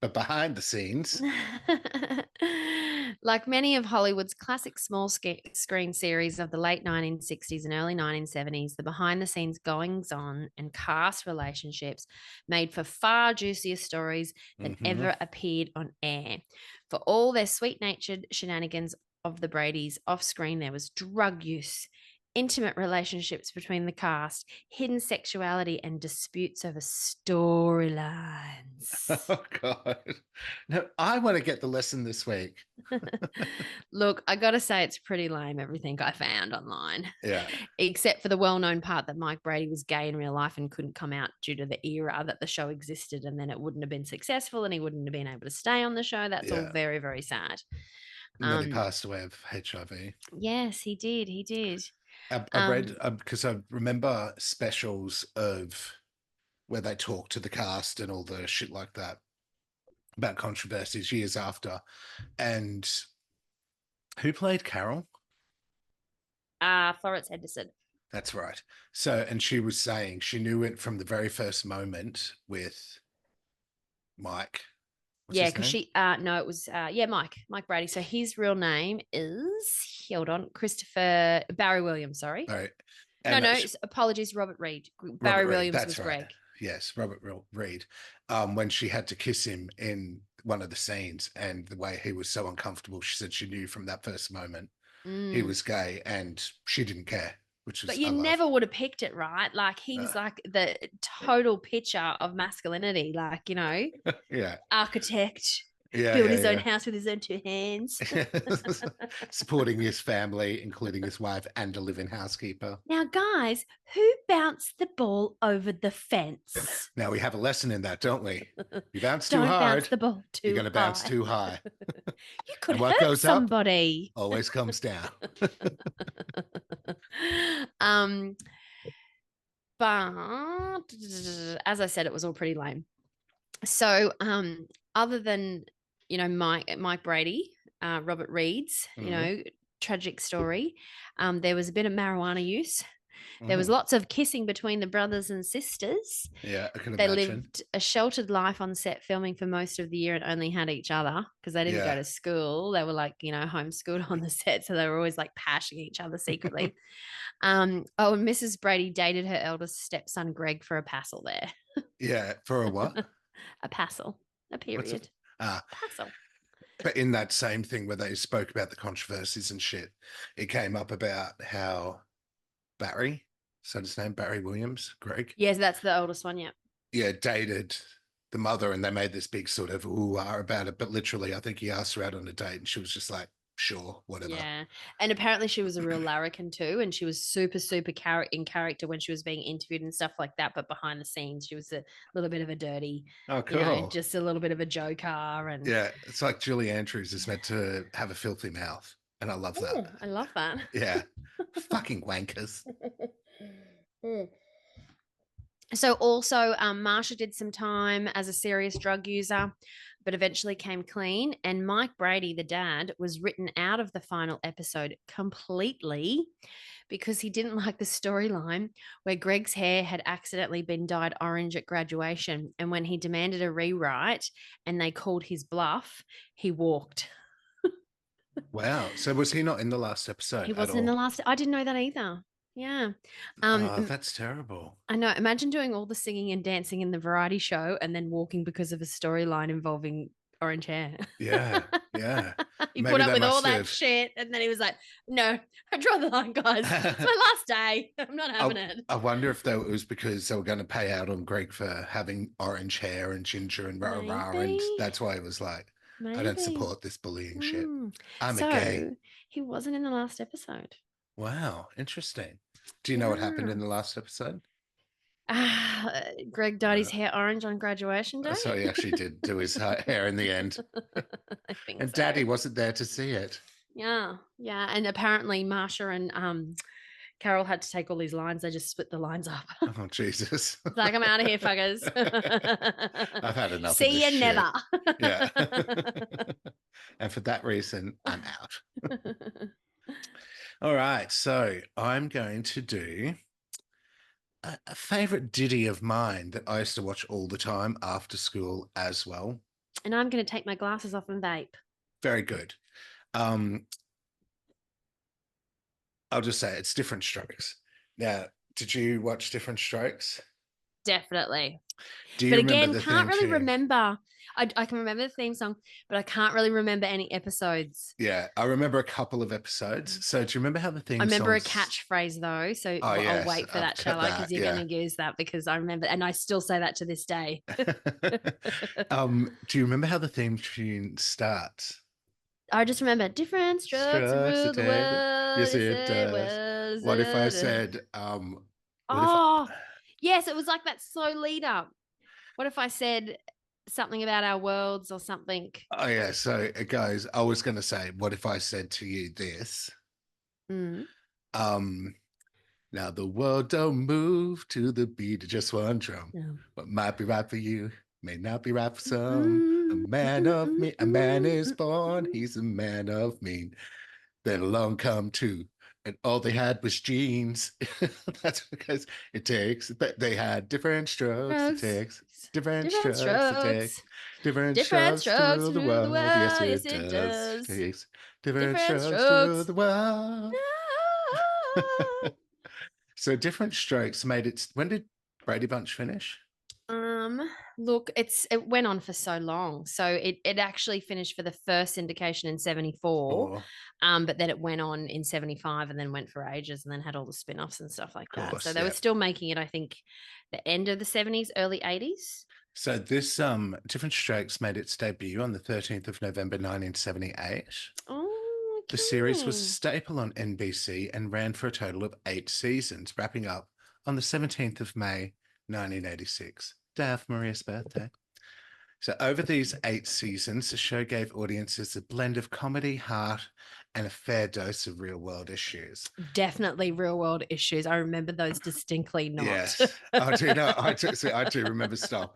But behind the scenes, Like many of Hollywood's classic small screen series of the late 1960s and early 1970s, the behind the scenes goings on and cast relationships made for far juicier stories than ever appeared on air. For all their sweet natured shenanigans of the Bradys, off screen there was drug use, intimate relationships between the cast, hidden sexuality, and disputes over storylines. oh God. No, I want to get the lesson this week. Look, I gotta say it's pretty lame, everything I found online. Yeah. Except for the well-known part that Mike Brady was gay in real life and couldn't come out due to the era that the show existed, and then it wouldn't have been successful and he wouldn't have been able to stay on the show. That's all very, very sad. And then he passed away of HIV. Yes, he did. He did. I read, because I remember specials of where they talk to the cast and all the shit like that about controversies years after. And who played Carol? Florence Henderson. That's right. So, and she was saying she knew it from the very first moment with Mike. Yeah, because it was Mike Brady. So his real name is, hold on, Christopher Barry Williams. Sorry. Right. Apologies, Robert Reed. Barry Williams was right. Greg. Yes, Robert Reed. When she had to kiss him in one of the scenes, and the way he was so uncomfortable, she said she knew from that first moment he was gay, and she didn't care. But you never would have picked it, right? Like he's like the total picture of masculinity, like, you know, architect, build his own house with his own two hands. Supporting his family, including his wife and a live-in housekeeper. Now, guys, who bounced the ball over the fence? Now we have a lesson in that, don't we? You bounce too Don't hard, bounce the ball too you're going to bounce high. too high. You could And what hurt goes somebody. Up always comes down. But as I said, it was all pretty lame. So, other than, you know, Mike Brady, Robert Reed's, you know, tragic story, there was a bit of marijuana use. There was lots of kissing between the brothers and sisters. Yeah, I can they imagine. They lived a sheltered life on set, filming for most of the year and only had each other because they didn't go to school. They were like, you know, homeschooled on the set. So they were always like pashing each other secretly. And Mrs. Brady dated her eldest stepson, Greg, for a passel there. Yeah, for a what? A passel, a period. Passel. But in that same thing where they spoke about the controversies and shit, it came up about how Barry, so his name, Barry Williams, Greg. Yes, that's the oldest one, yeah. Yeah, dated the mother, and they made this big sort of ooh-ah about it. But literally, I think he asked her out on a date and she was just like, sure, whatever. Yeah. And apparently she was a real larrikin too. And she was super, super in character when she was being interviewed and stuff like that. But behind the scenes, she was a little bit of a dirty, cool. You know, just a little bit of a joker. And yeah, it's like Julie Andrews is meant to have a filthy mouth. And I love that. I love that. Yeah. Fucking wankers. So also, Marsha did some time as a serious drug user, but eventually came clean. And Mike Brady, the dad, was written out of the final episode completely because he didn't like the storyline where Greg's hair had accidentally been dyed orange at graduation. And when he demanded a rewrite and they called his bluff, he walked. Wow. So was he not in the last episode? He wasn't in the last. I didn't know that either. Yeah. That's terrible. I know. Imagine doing all the singing and dancing in the variety show and then walking because of a storyline involving orange hair. Yeah. Yeah. He put up with all that shit. And then he was like, no, I draw the line, guys. It's my last day. I'm not having it. I wonder if it was because they were going to pay out on Greg for having orange hair and ginger and rah-rah. And that's why it was like, maybe. I don't support this bullying shit. I'm a gay. He wasn't in the last episode. Wow. Interesting. Do you know what happened in the last episode? Greg dyed his hair orange on graduation day. So he actually did do his hair in the end. I think and so. Daddy wasn't there to see it. Yeah. Yeah. And apparently Marsha and Carol had to take all these lines. They just split the lines up. Oh, Jesus. It's like, I'm out of here, fuckers. I've had enough of See this you shit. never. Yeah. And for that reason, I'm out. All right. So I'm going to do a favorite ditty of mine that I used to watch all the time after school as well. And I'm going to take my glasses off and vape. Very good. I'll just say it's Diff'rent Strokes. Now, did you watch Diff'rent Strokes? Definitely. Do you But remember again, the can't theme really tune? remember. I can remember the theme song, but I can't really remember any episodes. Yeah, I remember a couple of episodes. So do you remember how the theme I remember songs... a catchphrase though, so Oh, I'll yes, wait for I've that, got shall I? that, Because you're yeah. going to use that because I remember, and I still say that to this day. Do you remember how the theme tune starts? I just remember different strokes and rule the world. Yes, You it say does. was What if I it? said, what if Oh, yes, it was like that slow lead up. What if I said something about our worlds or something? Oh, yeah. So it goes, I was going to say, what if I said to you this? Mm. Now the world don't move to the beat of just one drum. No. What might be right for you may not be right for some. A man is born, he's a man of mean. Then along come two, and all they had was jeans. That's because it takes, they had different strokes. It takes different strokes. It takes different strokes to rule the world. Yes, it does. It takes different strokes to rule the world. So Diff'rent Strokes made it. When did Brady Bunch finish? Look, it went on for so long. So it actually finished for the first syndication in 74. But then it went on in 75 and then went for ages and then had all the spin-offs and stuff like that. So they were still making it, I think, the end of the 70s, early 80s. So this Diff'rent Strokes made its debut on the 13th of November 1978. Oh, okay. The series was a staple on NBC and ran for a total of 8 seasons, wrapping up on the 17th of May 1986, day of Maria's birthday. So over these 8 seasons, the show gave audiences a blend of comedy, heart, and a fair dose of real-world issues. Definitely real-world issues. I remember those distinctly not. Yes, I do. No, I do remember stuff,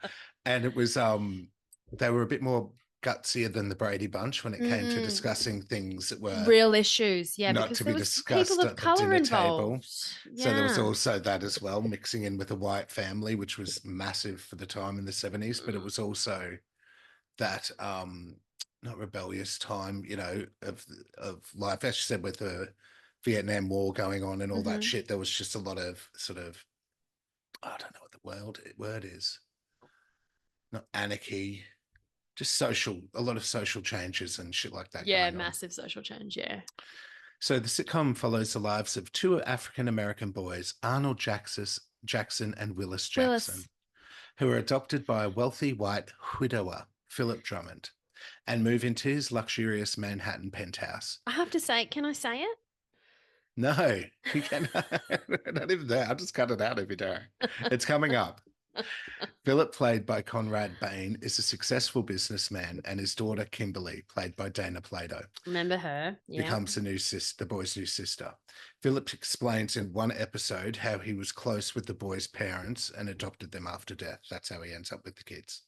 and it was they were a bit more gutsier than the Brady Bunch when it came to discussing things that were real issues. Yeah, not because to there be was discussed people of at the color dinner involved. table. Yeah. So there was also that as well, mixing in with a white family, which was massive for the time in the 70s. But it was also that not rebellious time, you know, of life. As you said, with the Vietnam War going on and all that shit, there was just a lot of sort of, I don't know what the word is. Not anarchy, just social, a lot of social changes and shit like that. Yeah, massive social change. Yeah. So the sitcom follows the lives of 2 African-American boys, Arnold Jackson and Willis Jackson, who are adopted by a wealthy white widower, Phillip Drummond, and move into his luxurious Manhattan penthouse. I have to say, can I say it? No, you can't. Not even that. I'll just cut it out if you don't. It's coming up. Philip, played by Conrad Bain, is a successful businessman, and his daughter, Kimberly, played by Dana Plato, remember her, becomes the boy's new sister. Philip explains in one episode how he was close with the boy's parents and adopted them after death. That's how he ends up with the kids.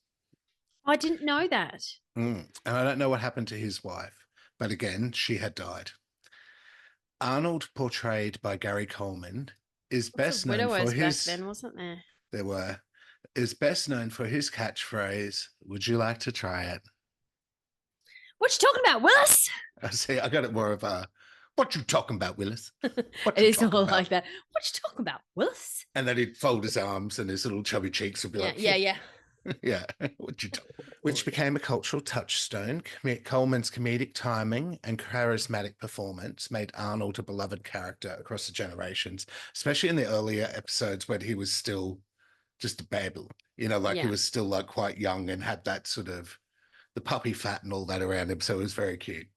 I didn't know that. And I don't know what happened to his wife, but again, she had died. Arnold, portrayed by Gary Coleman, is best known for his... back then, wasn't there? There were. Is best known for his catchphrase, "Would you like to try it?" What you talking about, Willis? I see. I got it more of a, "What you talking about, Willis?" It is all like that. What you talking about, Willis? And then he'd fold his arms and his little chubby cheeks would be like, yeah. Yeah. Which became a cultural touchstone. Coleman's comedic timing and charismatic performance made Arnold a beloved character across the generations, especially in the earlier episodes when he was still just a baby, you know, like he was still like quite young and had that sort of the puppy fat and all that around him. So it was very cute.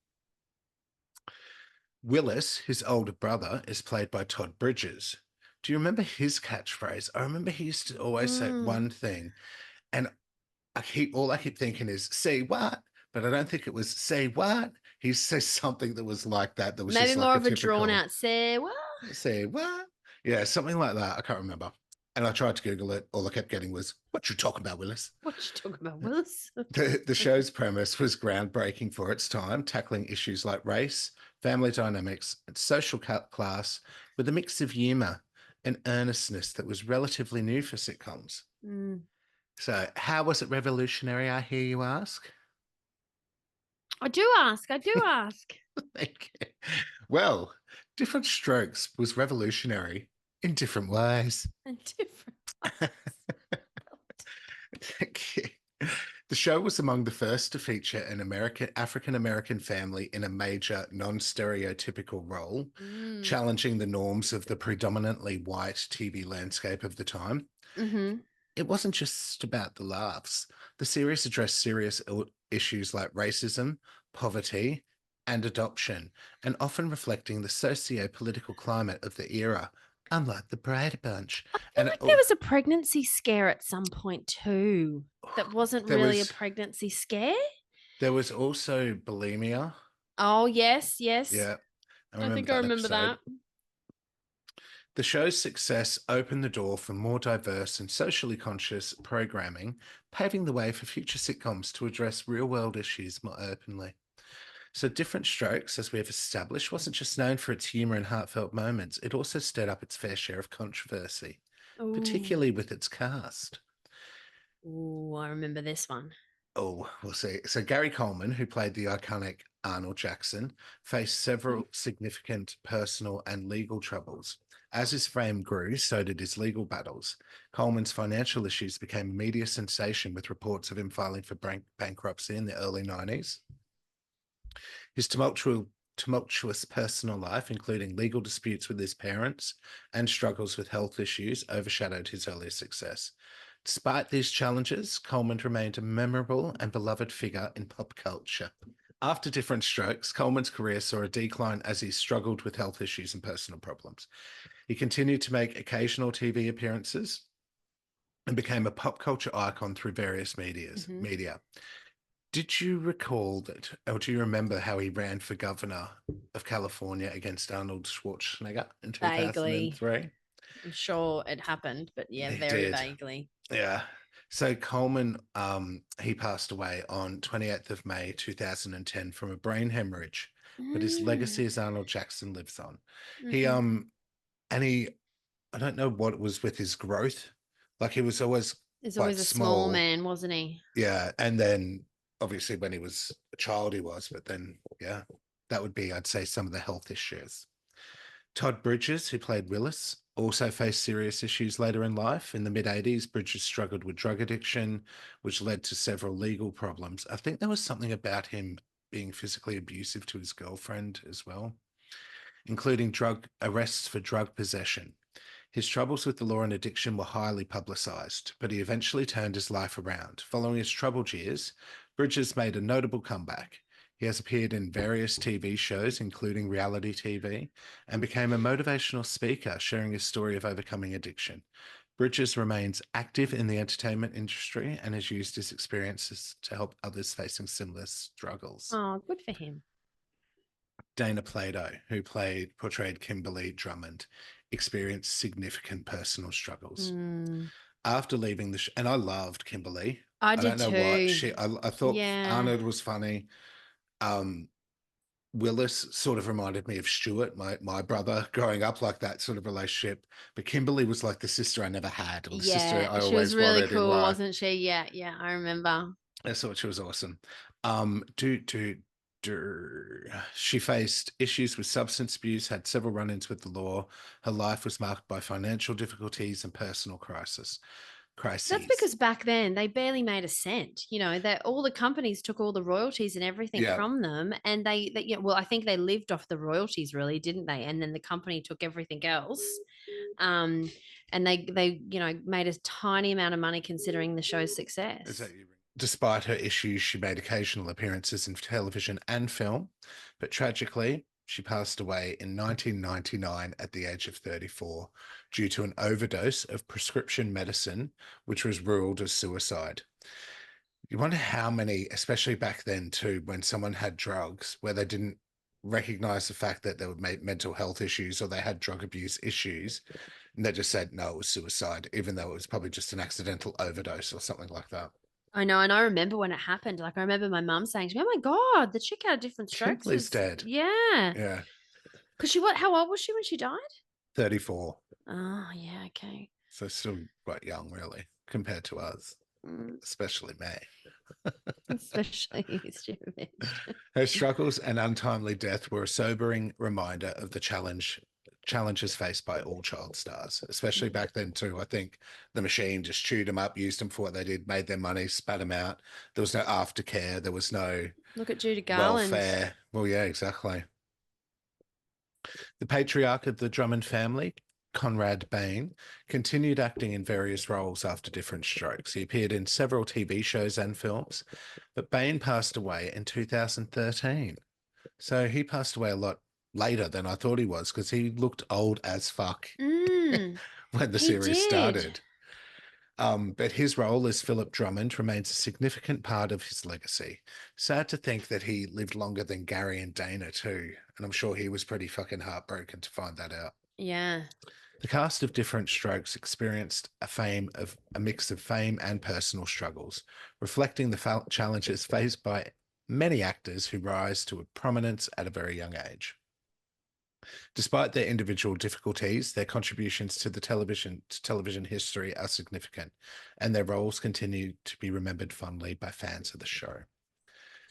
Willis, his older brother, is played by Todd Bridges. Do you remember his catchphrase? I remember he used to always say one thing, and all I keep thinking is "say what," but I don't think it was "say what." He says something that was like that. That was maybe just more like of a drawn out "say what." Let's see, what? Yeah, something like that. I can't remember. And I tried to Google it. All I kept getting was, "What you talking about, Willis?" What you talking about, Willis? The show's premise was groundbreaking for its time, tackling issues like race, family dynamics, and social class with a mix of humour and earnestness that was relatively new for sitcoms. Mm. So, how was it revolutionary, I hear you ask? I do ask. I do ask. Thank you. Well, Different Strokes was revolutionary in different ways. And different. Thank you. The show was among the first to feature an African American family in a major non-stereotypical role, Mm. challenging the norms of the predominantly white TV landscape of the time. Mm-hmm. It wasn't just about the laughs. The series addressed serious issues like racism, poverty, and adoption, and often reflecting the socio-political climate of the era, unlike the Brady Bunch. I feel And like there was a pregnancy scare at some point too. That wasn't there really a was pregnancy scare. there was also bulimia. Oh, yes, yes. Yeah, I I remember think I that remember episode. that. The show's success opened the door for more diverse and socially conscious programming, paving the way for future sitcoms to address real world issues more openly. So, Different Strokes, as we have established, wasn't just known for its humour and heartfelt moments, it also stirred up its fair share of controversy, Oh, particularly with its cast. I remember this one. Oh, we'll see. So Gary Coleman, who played the iconic Arnold Jackson, faced several significant personal and legal troubles. As his fame grew, so did his legal battles. Coleman's financial issues became a media sensation with reports of him filing for bankruptcy in the early 90s. His tumultuous personal life, including legal disputes with his parents and struggles with health issues, overshadowed his earlier success. Despite these challenges, Coleman remained a memorable and beloved figure in pop culture. After Different Strokes, Coleman's career saw a decline as he struggled with health issues and personal problems. He continued to make occasional TV appearances and became a pop culture icon through various Mm-hmm. media. Did you recall that, or do you remember how he ran for governor of California against Arnold Schwarzenegger in Vaguely. 2003? I'm sure it happened, but yeah, He very did. vaguely. Yeah. So Coleman, he passed away on 28th of May 2010 from a brain hemorrhage, but his legacy as Arnold Jackson lives on. He Mm-hmm. and he I don't know what it was with his growth. Like he was always He's quite always a small small. man, wasn't he? Yeah. And then obviously when he was a child he was, but then yeah, that would be, I'd say, some of the health issues. Todd Bridges, who played Willis, also faced serious issues later in life. In the mid 80s, Bridges struggled with drug addiction, which led to several legal problems. I think there was something about him being physically abusive to his girlfriend as well, including drug arrests for drug possession. His troubles with the law and addiction were highly publicized, but he eventually turned his life around. Following his troubled years, Bridges made a notable comeback. He has appeared in various TV shows, including reality TV, and became a motivational speaker, sharing his story of overcoming addiction. Bridges remains active in the entertainment industry and has used his experiences to help others facing similar struggles. Oh, good for him. Dana Plato, who portrayed Kimberly Drummond, experienced significant personal struggles. Mm, After leaving the show, and I loved Kimberly. I I did don't know what too. I thought Yeah. Arnold was funny. Um, Willis sort of reminded me of Stuart, my brother, growing up, like that sort of relationship. But Kimberly was like the sister I never had, or the sister Yeah. I She was always really wanted in cool, life. wasn't she? Yeah. Yeah. I remember. I thought she was awesome. Do she faced issues with substance abuse, had several run-ins with the law. Her life was marked by financial difficulties and personal That's crises. because back then they barely made a cent. You know, that all the companies took all the royalties and everything Yeah, from them, and you know, well, I think they lived off the royalties, really, didn't they? And then the company took everything else, um, and they you know made a tiny amount of money considering the show's is success. that you? Despite her issues, she made occasional appearances in television and film, but tragically, she passed away in 1999 at the age of 34 due to an overdose of prescription medicine, which was ruled as suicide. You wonder how many, especially back then too, when someone had drugs where they didn't recognize the fact that there were mental health issues or they had drug abuse issues. And they just said, no, it was suicide, even though it was probably just an accidental overdose or something like that. I know, and I remember when it happened. Like I remember my mum saying to me, "Oh my god, the chick out of Different Strokes Kimberly's was dead. yeah." Yeah. Because she what? How old was she when she died? 34. Oh yeah, okay. So still quite young, really, compared to us, Mm, especially me. especially stupid. Her struggles and untimely death were a sobering reminder of the challenges faced by all child stars, especially back then too. I think the machine just chewed them up, used them for what they did, made their money, spat them out. There was no aftercare. There was no Look at Judy Garland. welfare. Well, yeah, exactly. The patriarch of the Drummond family, Conrad Bain, continued acting in various roles after Diff'rent Strokes. He appeared in several TV shows and films, but Bain passed away in 2013. So he passed away a lot later than I thought he was because he looked old as fuck Mm, when the he series did. started. But his role as Phillip Drummond remains a significant part of his legacy. Sad to think that he lived longer than Gary and Dana too, and I'm sure he was pretty fucking heartbroken to find that out. Yeah. The cast of Diff'rent Strokes experienced a mix of fame and personal struggles, reflecting the challenges faced by many actors who rise to prominence at a very young age. Despite their individual difficulties, their contributions to television history are significant, and their roles continue to be remembered fondly by fans of the show.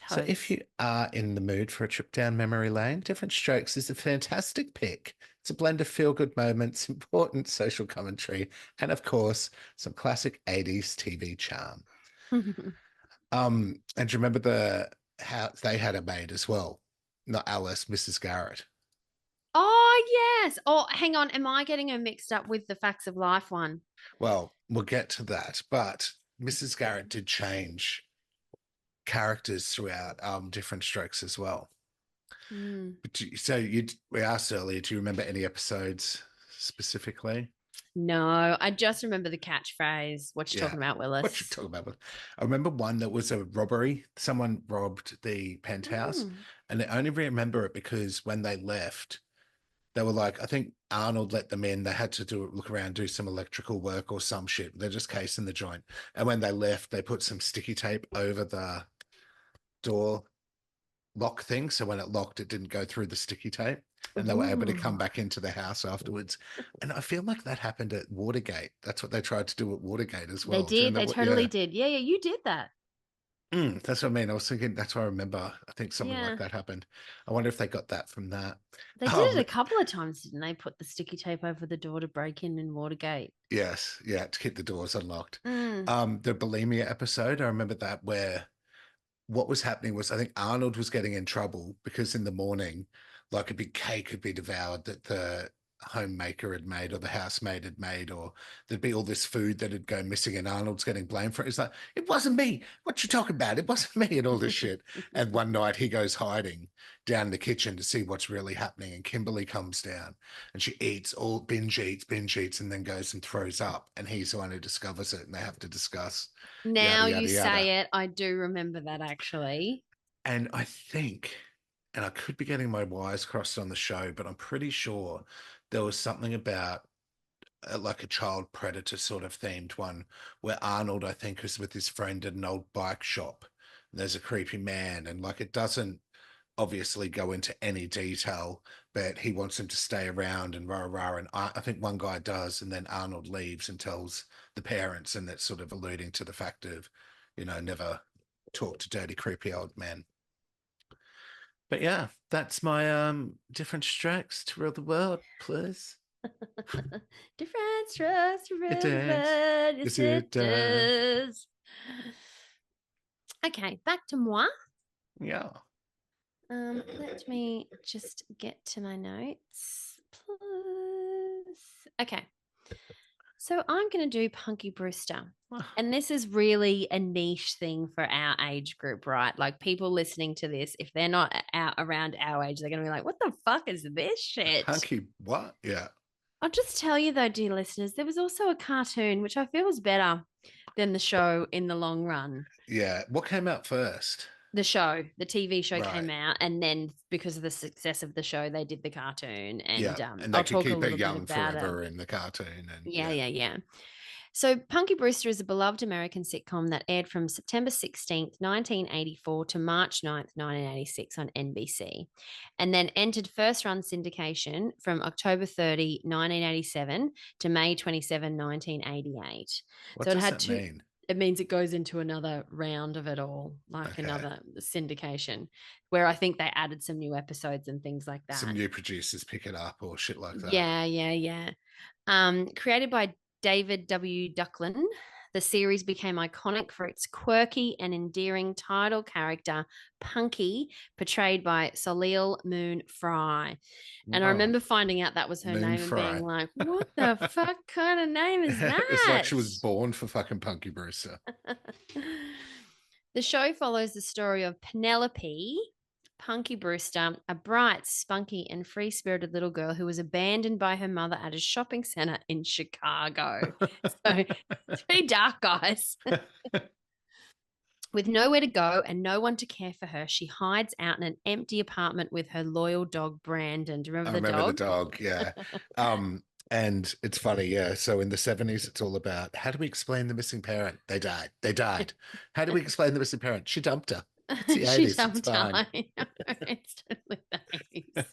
So if you are in the mood for a trip down memory lane, Diff'rent Strokes is a fantastic pick. It's a blend of feel-good moments, important social commentary, and of course, some classic 80s TV charm. And do you remember how they had a maid as well? Not Alice, Mrs. Garrett. Oh yes. Oh, hang on. Am I getting her mixed up with the Facts of Life one? Well, we'll get to that, but Mrs. Garrett did change characters throughout Diff'rent Strokes as well. Mm. So we asked earlier, do you remember any episodes specifically? No, I just remember the catchphrase. What you Yeah. talking about, What you Willis? talking about? I remember one that was a robbery. Someone robbed the penthouse, Mm. and I only remember it because when they left, they were like, I think Arnold let them in. They had to look around, do some electrical work or some shit. They're just casing the joint. And when they left, they put some sticky tape over the door lock thing. So when it locked, it didn't go through the sticky tape. And they were able to come Ooh. back into the house afterwards. And I feel like that happened at Watergate. That's what they tried to do at Watergate as They well. Do you did. They remember? totally did. Yeah, yeah, you did that. That's what I mean. I was thinking that's what I remember. I think something like Yeah. that happened. I wonder if they got that from that. They did it a couple of times, didn't they? Put the sticky tape over the door to break in Watergate. Yes, yeah, to keep the doors unlocked. Mm. The bulimia episode, I remember that where what was happening was I think Arnold was getting in trouble because in the morning, like a big cake had been devoured that the homemaker had made or the housemaid had made, or there'd be all this food that had gone missing and Arnold's getting blamed for it. It's like, it wasn't me. What you talking about? It wasn't me and all this shit. And one night he goes hiding down in the kitchen to see what's really happening. And Kimberly comes down and she binge eats, and then goes and throws up. And he's the one who discovers it and they have to discuss Now yada, you yada, yada. say it, I do remember that actually. And I think, and I could be getting my wires crossed on the show, but I'm pretty sure there was something about like a child predator sort of themed one where Arnold, I think, was with his friend at an old bike shop. And there's a creepy man, and like it doesn't obviously go into any detail, but he wants him to stay around and rah rah. And I think one guy does, and then Arnold leaves and tells the parents, and that's sort of alluding to the fact of, never talk to dirty, creepy old men. But yeah, that's my Diff'rent Strokes to rule the world, please. Different strokes for It does. everybody. Yes, Yes, it it does. does. Okay, back to moi. Yeah. Let me just get to my notes. Plus. Okay. So I'm going to do Punky Brewster. And this is really a niche thing for our age group, right? Like people listening to this, if they're not out around our age, they're going to be like, what the fuck is this shit? Punky, what? Yeah. I'll just tell you though, dear listeners, there was also a cartoon which I feel was better than the show in the long run. Yeah. What came out first? The TV show came Right. out, and then because of the success of the show, they did the cartoon. And Yeah. And they I'll could talk a keep her little bit young about it. forever in the cartoon. And Yeah, yeah, yeah. So, Punky Brewster is a beloved American sitcom that aired from September 16th, 1984 to March 9th, 1986 on NBC, and then entered first run syndication from October 30, 1987 to May 27, 1988. What So, it does had that two. mean? It means it goes into another round of it all, like Okay. another syndication, where I think they added some new episodes and things like Some that. new producers pick it up or shit like that. Yeah, yeah, yeah. Created by David W. Ducklin, the series became iconic for its quirky and endearing title character, Punky, portrayed by Soleil Moon Frye. And I Oh, remember finding out that was her Moon name and being Fry. like, what the fuck kind of name is It's like that? she was born for fucking Punky Brewster. The show follows the story of Penelope, Punky Brewster, a bright, spunky, and free spirited little girl who was abandoned by her mother at a shopping center in Chicago. So it's pretty dark, guys. With nowhere to go and no one to care for her, she hides out in an empty apartment with her loyal dog, Brandon. Do you I remember the remember the dog? dog, yeah. And it's funny, yeah. So in the 70s, it's all about how do we explain the missing parent? They died. They died. How do we explain the missing parent? She dumped her. It's the She 80s. It's dumped fine. time. It's totally the 80s.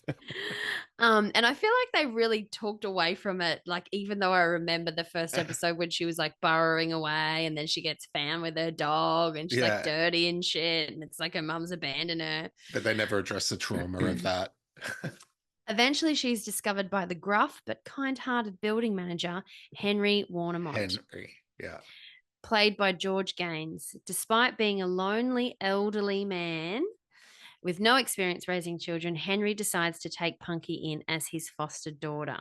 And I feel like they really talked away from it. Like, even though I remember the first episode when she was like burrowing away and then she gets found with her dog and she's like Yeah, dirty and shit. And it's like her mum's abandoned her. but they never address the trauma of that. Eventually, she's discovered by the gruff but kind hearted building manager, Henry Warnemont, Henry, yeah. played by George Gaines. Despite being a lonely elderly man with no experience raising children, Henry decides to take Punky in as his foster daughter.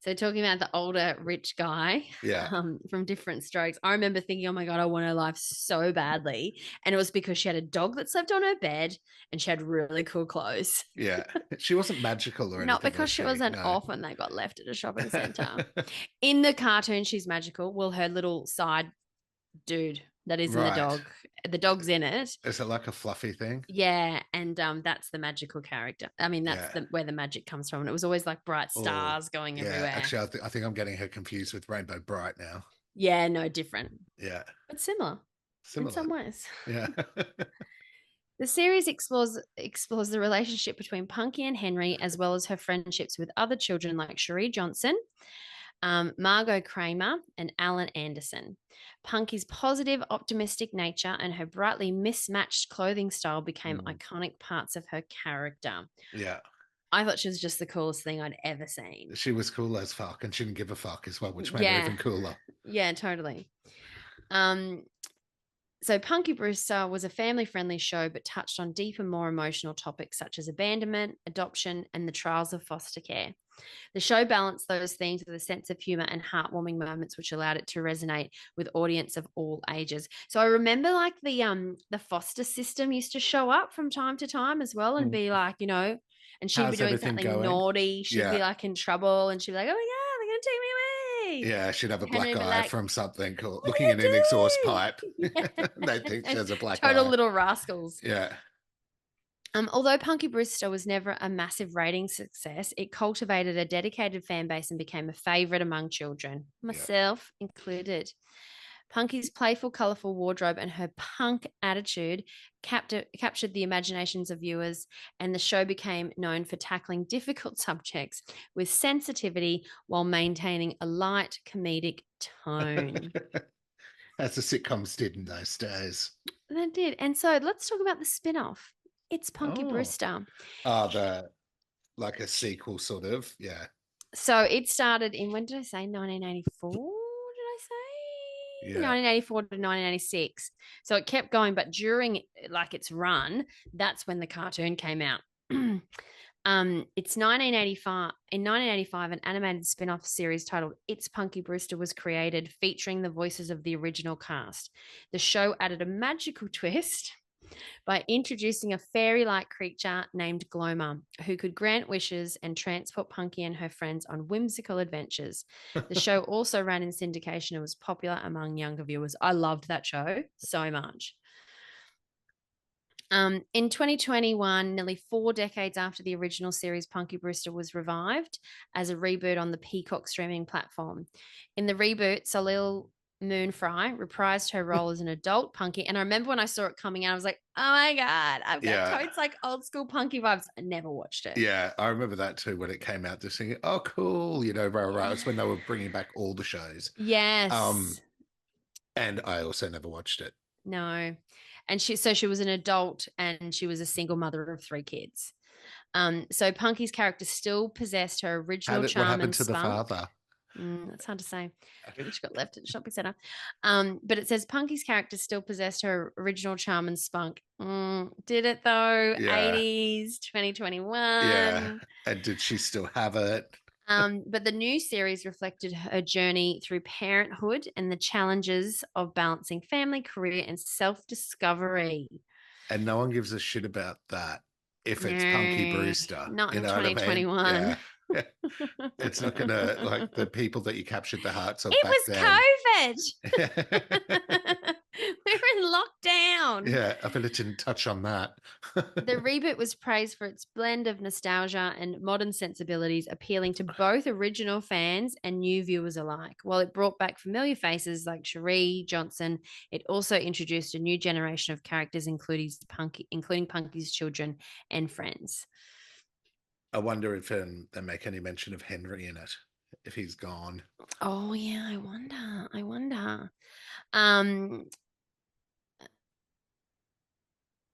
So, talking about the older rich guy Yeah. from Diff'rent Strokes, I remember thinking, oh my God, I want her life so badly. And it was because she had a dog that slept on her bed and she had really cool clothes. Yeah. She wasn't magical or Not anything, because was she she? was an No. orphan that got left at a shopping center. In the cartoon, she's magical. Well, her little side dude that is in Right. the dog's in it. Is it like a fluffy thing? Yeah, and that's the magical character. I mean, that's Yeah. where the magic comes from. And it was always like bright Oh, stars going yeah. everywhere. Actually, I think I'm getting her confused with Rainbow Bright now. Yeah, no, different, Yeah. but similar in Similar. some ways. Yeah. The series explores the relationship between Punky and Henry, as well as her friendships with other children like Cherie Johnson, Margot Kramer, and Alan Anderson. Punky's positive, optimistic nature and her brightly mismatched clothing style became iconic parts of her character. Yeah. I thought she was just the coolest thing I'd ever seen. She was cool as fuck and she didn't give a fuck as well, which made her Yeah. even cooler. Yeah, totally. So Punky Brewster was a family-friendly show, but touched on deeper, more emotional topics such as abandonment, adoption, and the trials of foster care. The show balanced those themes with a sense of humor and heartwarming moments, which allowed it to resonate with audience of all ages. So I remember like the foster system used to show up from time to time as well and be like, you know, and she'd be How's doing everything something going? naughty. She'd be Yeah. like in trouble and she'd be like, oh my God, they're going to take me away. Yeah, she'd have a Henry black would be eye like, from something or what are looking you in an exhaust doing? pipe. Yeah. They think she has a black Total eye. little rascals. Yeah. Although Punky Brewster was never a massive rating success, it cultivated a dedicated fan base and became a favorite among children, myself included. Punky's playful, colorful wardrobe and her punk attitude captured the imaginations of viewers, and the show became known for tackling difficult subjects with sensitivity while maintaining a light comedic tone. As the sitcoms did in those days. That did. And so let's talk about the spin-off. It's Punky Oh. Brewster. Like a sequel, sort of. Yeah. So it started in, when did I say? 1984, did I say? Yeah. 1984 to 1986. So it kept going, but during like its run, that's when the cartoon came out. It's 1985. In 1985, an animated spin-off series titled It's Punky Brewster was created, featuring the voices of the original cast. The show added a magical twist by introducing a fairy-like creature named Gloma, who could grant wishes and transport Punky and her friends on whimsical adventures. The show also ran in syndication and was popular among younger viewers. I loved that show so much. In 2021, nearly 4 decades after the original series, Punky Brewster was revived as a reboot on the Peacock streaming platform. In the reboot, Salil Moonfry reprised her role as an adult Punky. And I remember when I saw it coming out, I was like, oh my God, I've got Yeah. totes like old school Punky vibes. I never watched it. Yeah, I remember that too when it came out. Just thinking, "Oh, cool!" Right. It's when they were bringing back all the shows. Yes. And I also never watched it. No. And she was an adult and she was a single mother of 3 kids. So Punky's character still possessed her original What charm happened and to the spunk. father? That's hard to say. I think she got left at the shopping center. But it says Punky's character still possessed her original charm and spunk. Did it though? Yeah. 80s, 2021. Yeah. And did she still have it? But the new series reflected her journey through parenthood and the challenges of balancing family, career, and self-discovery. And no one gives a shit about that if it's Punky Brewster. Not in You know what I mean? 2021. Yeah. It's not gonna like the people that you captured the hearts of It back was then. COVID. We were in lockdown. Yeah, I feel it didn't touch on that. The reboot was praised for its blend of nostalgia and modern sensibilities, appealing to both original fans and new viewers alike. While it brought back familiar faces like Cherie Johnson, it also introduced a new generation of characters, including Punky's children and friends. I wonder if they make any mention of Henry in it, if he's gone. Oh yeah, I wonder.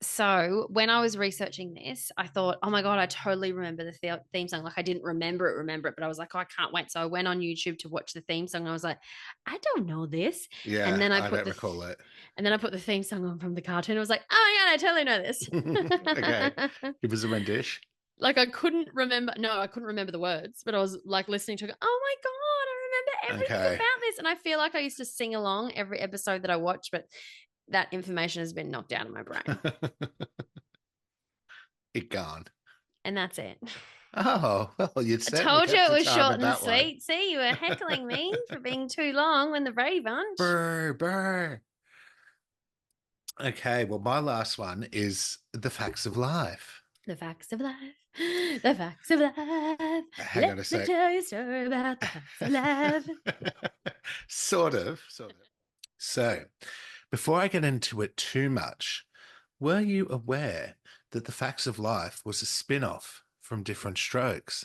So when I was researching this, I thought, oh my God, I totally remember the theme song. Like I didn't remember it, but I was like, oh, I can't wait. So I went on YouTube to watch the theme song. And I was like, I don't know this. Yeah, and then I don't recall it. And then I put the theme song on from the cartoon. I was like, oh my God, I totally know this. Okay. It was a rendition. Like I couldn't remember the words, but I was like listening to it. Oh my God, I remember everything about this. And I feel like I used to sing along every episode that I watched, but that information has been knocked out of my brain. It gone. And that's it. Oh, well, you'd I told you it was short and sweet. One. See, you were heckling me for being too long when the Brady Bunch. Brr. Okay, well, my last one is The Facts of Life. The Facts of Life. The Facts of Life. Hang on a sec. Let me tell you a story about the Facts of Life. Sort of. So, before I get into it too much, were you aware that The Facts of Life was a spin-off from Diff'rent Strokes?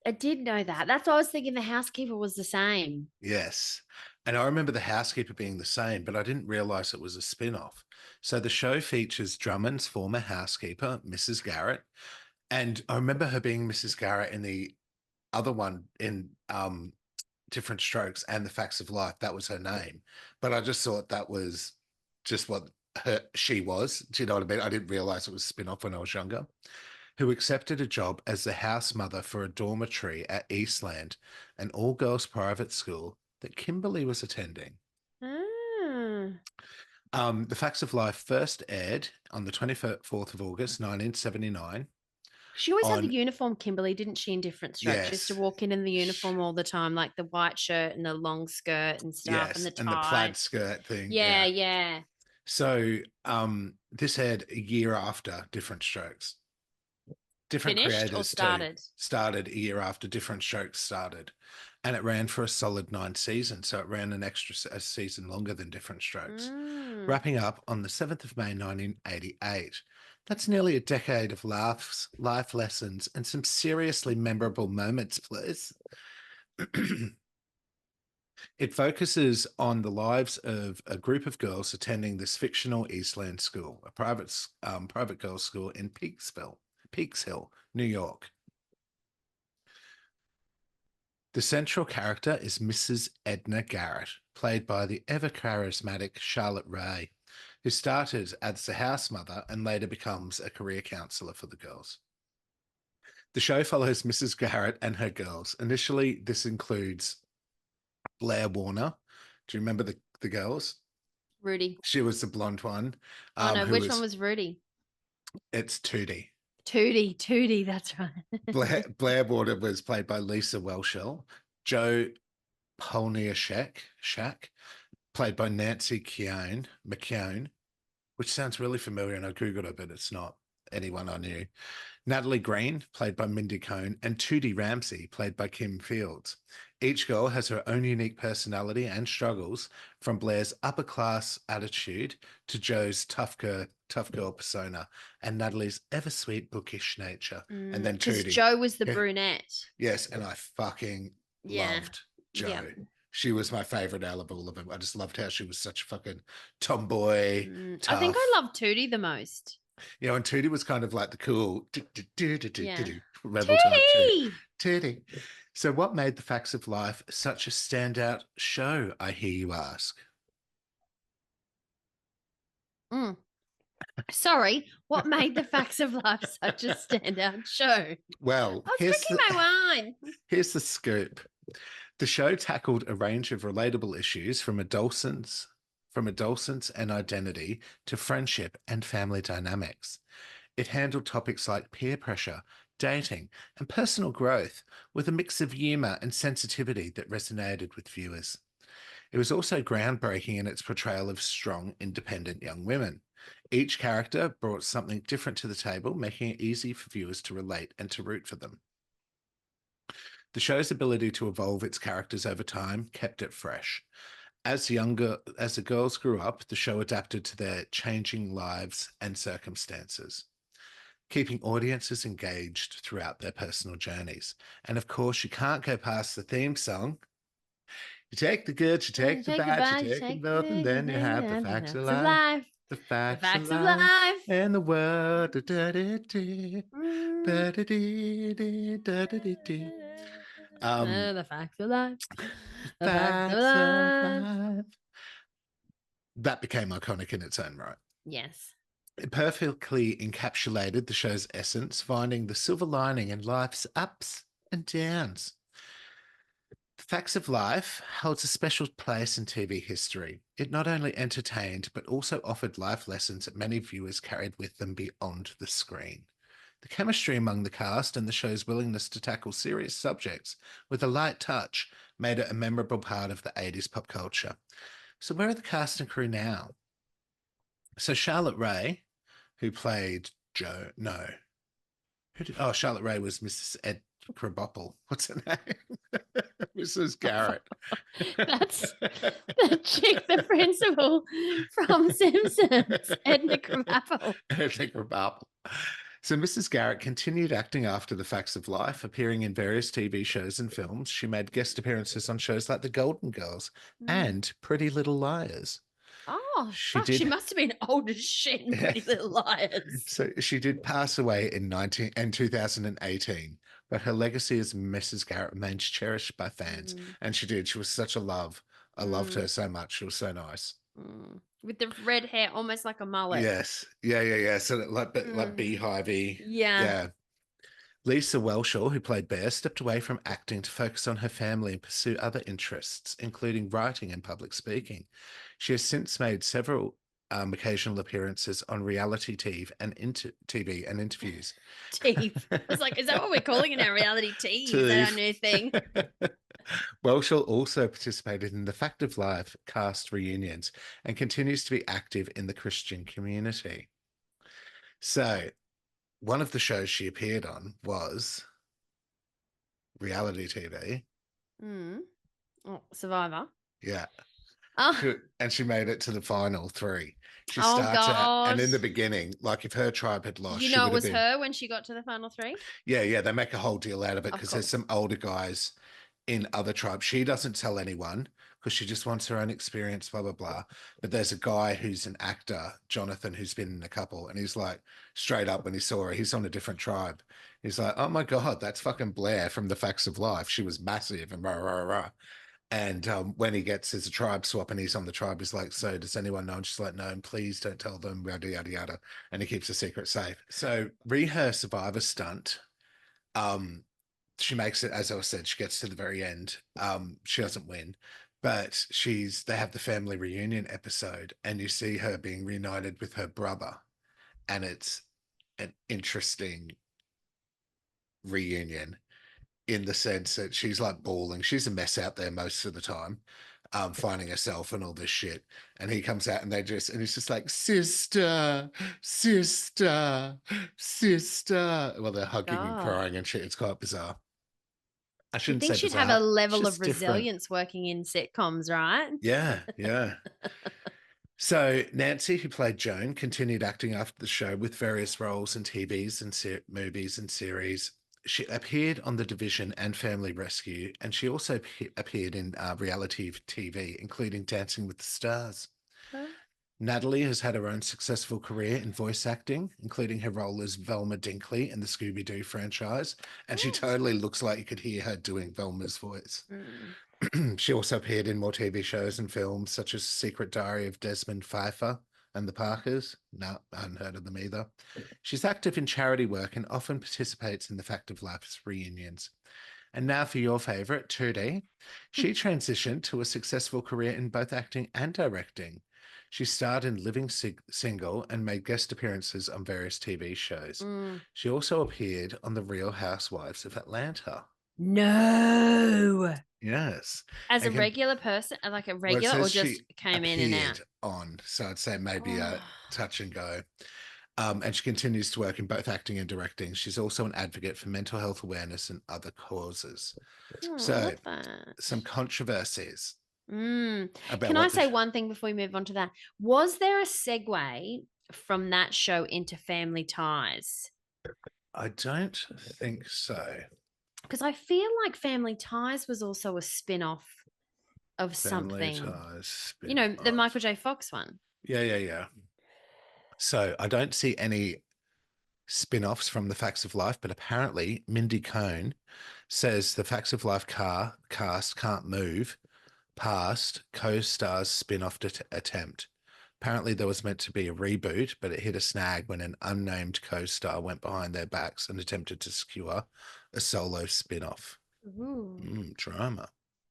I did know that. That's why I was thinking the housekeeper was the same. Yes. And I remember the housekeeper being the same, but I didn't realize it was a spin-off. So the show features Drummond's former housekeeper, Mrs. Garrett. And I remember her being Mrs. Garrett in the other one in Diff'rent Strokes and The Facts of Life. That was her name. But I just thought that was just what she was. Do you know what I mean? I didn't realize it was a spin-off when I was younger. Who accepted a job as the house mother for a dormitory at Eastland, an all-girls private school that Kimberly was attending. The Facts of Life first aired on the 24th of August, 1979. She always had the uniform, Kimberly, didn't she, in Diff'rent Strokes? Yes. She used to walk in the uniform all the time, like the white shirt and the long skirt and stuff, and the tie. And the plaid skirt thing. Yeah. So this aired a year after Diff'rent Strokes. Different Finished creators or started? Started a year after Diff'rent Strokes started. And it ran for a solid 9 seasons. So it ran a season longer than Diff'rent Strokes. Wrapping up on the 7th of May, 1988. That's nearly a decade of laughs, life lessons, and some seriously memorable moments, please. It focuses on the lives of a group of girls attending this fictional Eastland school, a private girls' school in Peeks Hill, New York. The central character is Mrs. Edna Garrett, played by the ever-charismatic Charlotte Rae, who started as the house mother and later becomes a career counselor for the girls. The show follows Mrs. Garrett and her girls. Initially, this includes Blair Warner. Do you remember the girls? Rudy. She was the blonde one. Oh, no, which one was Rudy? It's Tootie. Tootie, that's right. Blair Warner was played by Lisa Welshel. Joe Polniashek, played by Nancy McKeown. which sounds really familiar, and I googled it, but it's not anyone I knew. Natalie Green, played by Mindy Cohn, and Tootie Ramsey, played by Kim Fields. Each girl has her own unique personality and struggles, from Blair's upper class attitude to Joe's tough girl persona, and Natalie's ever sweet bookish nature. And then Because Tootie. Joe was the Yeah. brunette. Yes, and I fucking loved Joe. Yeah. She was my favorite out of all of them. I just loved how she was such a fucking tomboy. I think Tough. I love Tootie the most. You know, and Tootie was kind of like the cool Yeah. rebel type Tootie! Tootie. So what made The Facts of Life such a standout show, I hear you ask? Sorry, what made The Facts of Life such a standout show? Well, I was drinking my wine. Here's the scoop. The show tackled a range of relatable issues from adolescence and identity to friendship and family dynamics. It handled topics like peer pressure, dating, and personal growth with a mix of humour and sensitivity that resonated with viewers. It was also groundbreaking in its portrayal of strong, independent young women. Each character brought something different to the table, making it easy for viewers to relate and to root for them. The show's ability to evolve its characters over time kept it fresh. As the girls grew up, the show adapted to their changing lives and circumstances, keeping audiences engaged throughout their personal journeys. And of course, you can't go past the theme song. You take the good, you take the bad, you take the both, and then you have the facts of life. The facts of life. And the world. The facts of life. The facts of life. That became iconic in its own right. Yes. It perfectly encapsulated the show's essence, finding the silver lining in life's ups and downs. The Facts of Life holds a special place in TV history. It not only entertained, but also offered life lessons that many viewers carried with them beyond the screen. The chemistry among the cast and the show's willingness to tackle serious subjects with a light touch made it a memorable part of the 80s pop culture. So where are the cast and crew now? So Charlotte Rae, who played Joe, no. Charlotte Rae was Mrs. Ed Krabappel. What's her name? Mrs. Garrett. That's the chick, the principal from Simpsons, Edna Krabappel. Edna Krabappel. So Mrs. Garrett continued acting after The Facts of Life, appearing in various TV shows and films. She made guest appearances on shows like The Golden Girls and Pretty Little Liars. Oh, she must have been old as shit in Pretty Little Liars. So she did pass away in 2018, but her legacy as Mrs. Garrett remains cherished by fans. And she was such a love. I loved her so much. She was so nice. With the red hair, almost like a mullet. Yes. Yeah. So like beehivey. Yeah. Lisa Welshaw, who played Bear, stepped away from acting to focus on her family and pursue other interests, including writing and public speaking. She has since made several occasional appearances on reality TV and interviews. TV. I was like, is that what we're calling it now? Reality TV? Is that our new thing? Welshaw also participated in the Fact of Life cast reunions and continues to be active in the Christian community. So, one of the shows she appeared on was reality TV. Oh, Survivor. Yeah. Oh. And she made it to the final 3. She starts out, and in the beginning, like if her tribe had lost, it was her when she got to the final 3? Yeah. They make a whole deal out of it because there's some older guys in other tribes. She doesn't tell anyone because she just wants her own experience, blah, blah, blah. But there's a guy who's an actor, Jonathan, who's been in a couple, and he's like, straight up when he saw her, he's on a different tribe. He's like, oh my God, that's fucking Blair from The Facts of Life. She was massive and rah, rah, rah. And when he gets his tribe swap and he's on the tribe, he's like, so does anyone know? And she's like, no, and please don't tell them, yada, yada, yada. And he keeps the secret safe. So her Survivor stunt, she makes it, as I said, she gets to the very end. She doesn't win, but they have the family reunion episode and you see her being reunited with her brother. And it's an interesting reunion in the sense that she's like bawling. She's a mess out there most of the time. finding herself and all this shit. And he comes out and he's just like, sister, sister, sister. Well, they're hugging and God. crying and shit. It's quite bizarre. I You shouldn't think say she'd have a bizarre. It's level of just different. resilience working in sitcoms, right? Yeah, yeah. So Nancy, who played Joan, continued acting after the show with various roles in TVs and movies and series. She appeared on The Division and Family Rescue, and she also appeared in reality TV, including Dancing with the Stars. Huh? Natalie has had her own successful career in voice acting, including her role as Velma Dinkley in the Scooby-Doo franchise, and she Oh. totally looks like you could hear her doing Velma's voice. Mm. She also appeared in more TV shows and films, such as Secret Diary of Desmond Pfeiffer and the Parkers. No, I hadn't heard of them either. She's active in charity work and often participates in the Fact of Life's reunions. And now for your favourite, Trudy. She transitioned to a successful career in both acting and directing. She starred in Living Single and made guest appearances on various TV shows. Mm. She also appeared on The Real Housewives of Atlanta. No. Yes. As a And regular person, like a well, it regular, or says just she came in and out? appeared on, so I'd say maybe a Oh. touch and go. And she continues to work in both acting and directing. She's also an advocate for mental health awareness and other causes. Oh, I So, love that. some controversies Mm. about Can I what the. say one thing before we move on to that? Was there a segue from that show into Family Ties? I don't think so. Because I feel like Family Ties was also a spin-off of Family something. Ties. You know, the Spin-off. Michael J. Fox one. Yeah, yeah, yeah. So, I don't see any spin offs from the Facts of Life, but apparently Mindy Cohn says the Facts of Life cast can't move past co-star's spin-off attempt. Apparently there was meant to be a reboot, but it hit a snag when an unnamed co-star went behind their backs and attempted to secure a solo spin-off. Drama.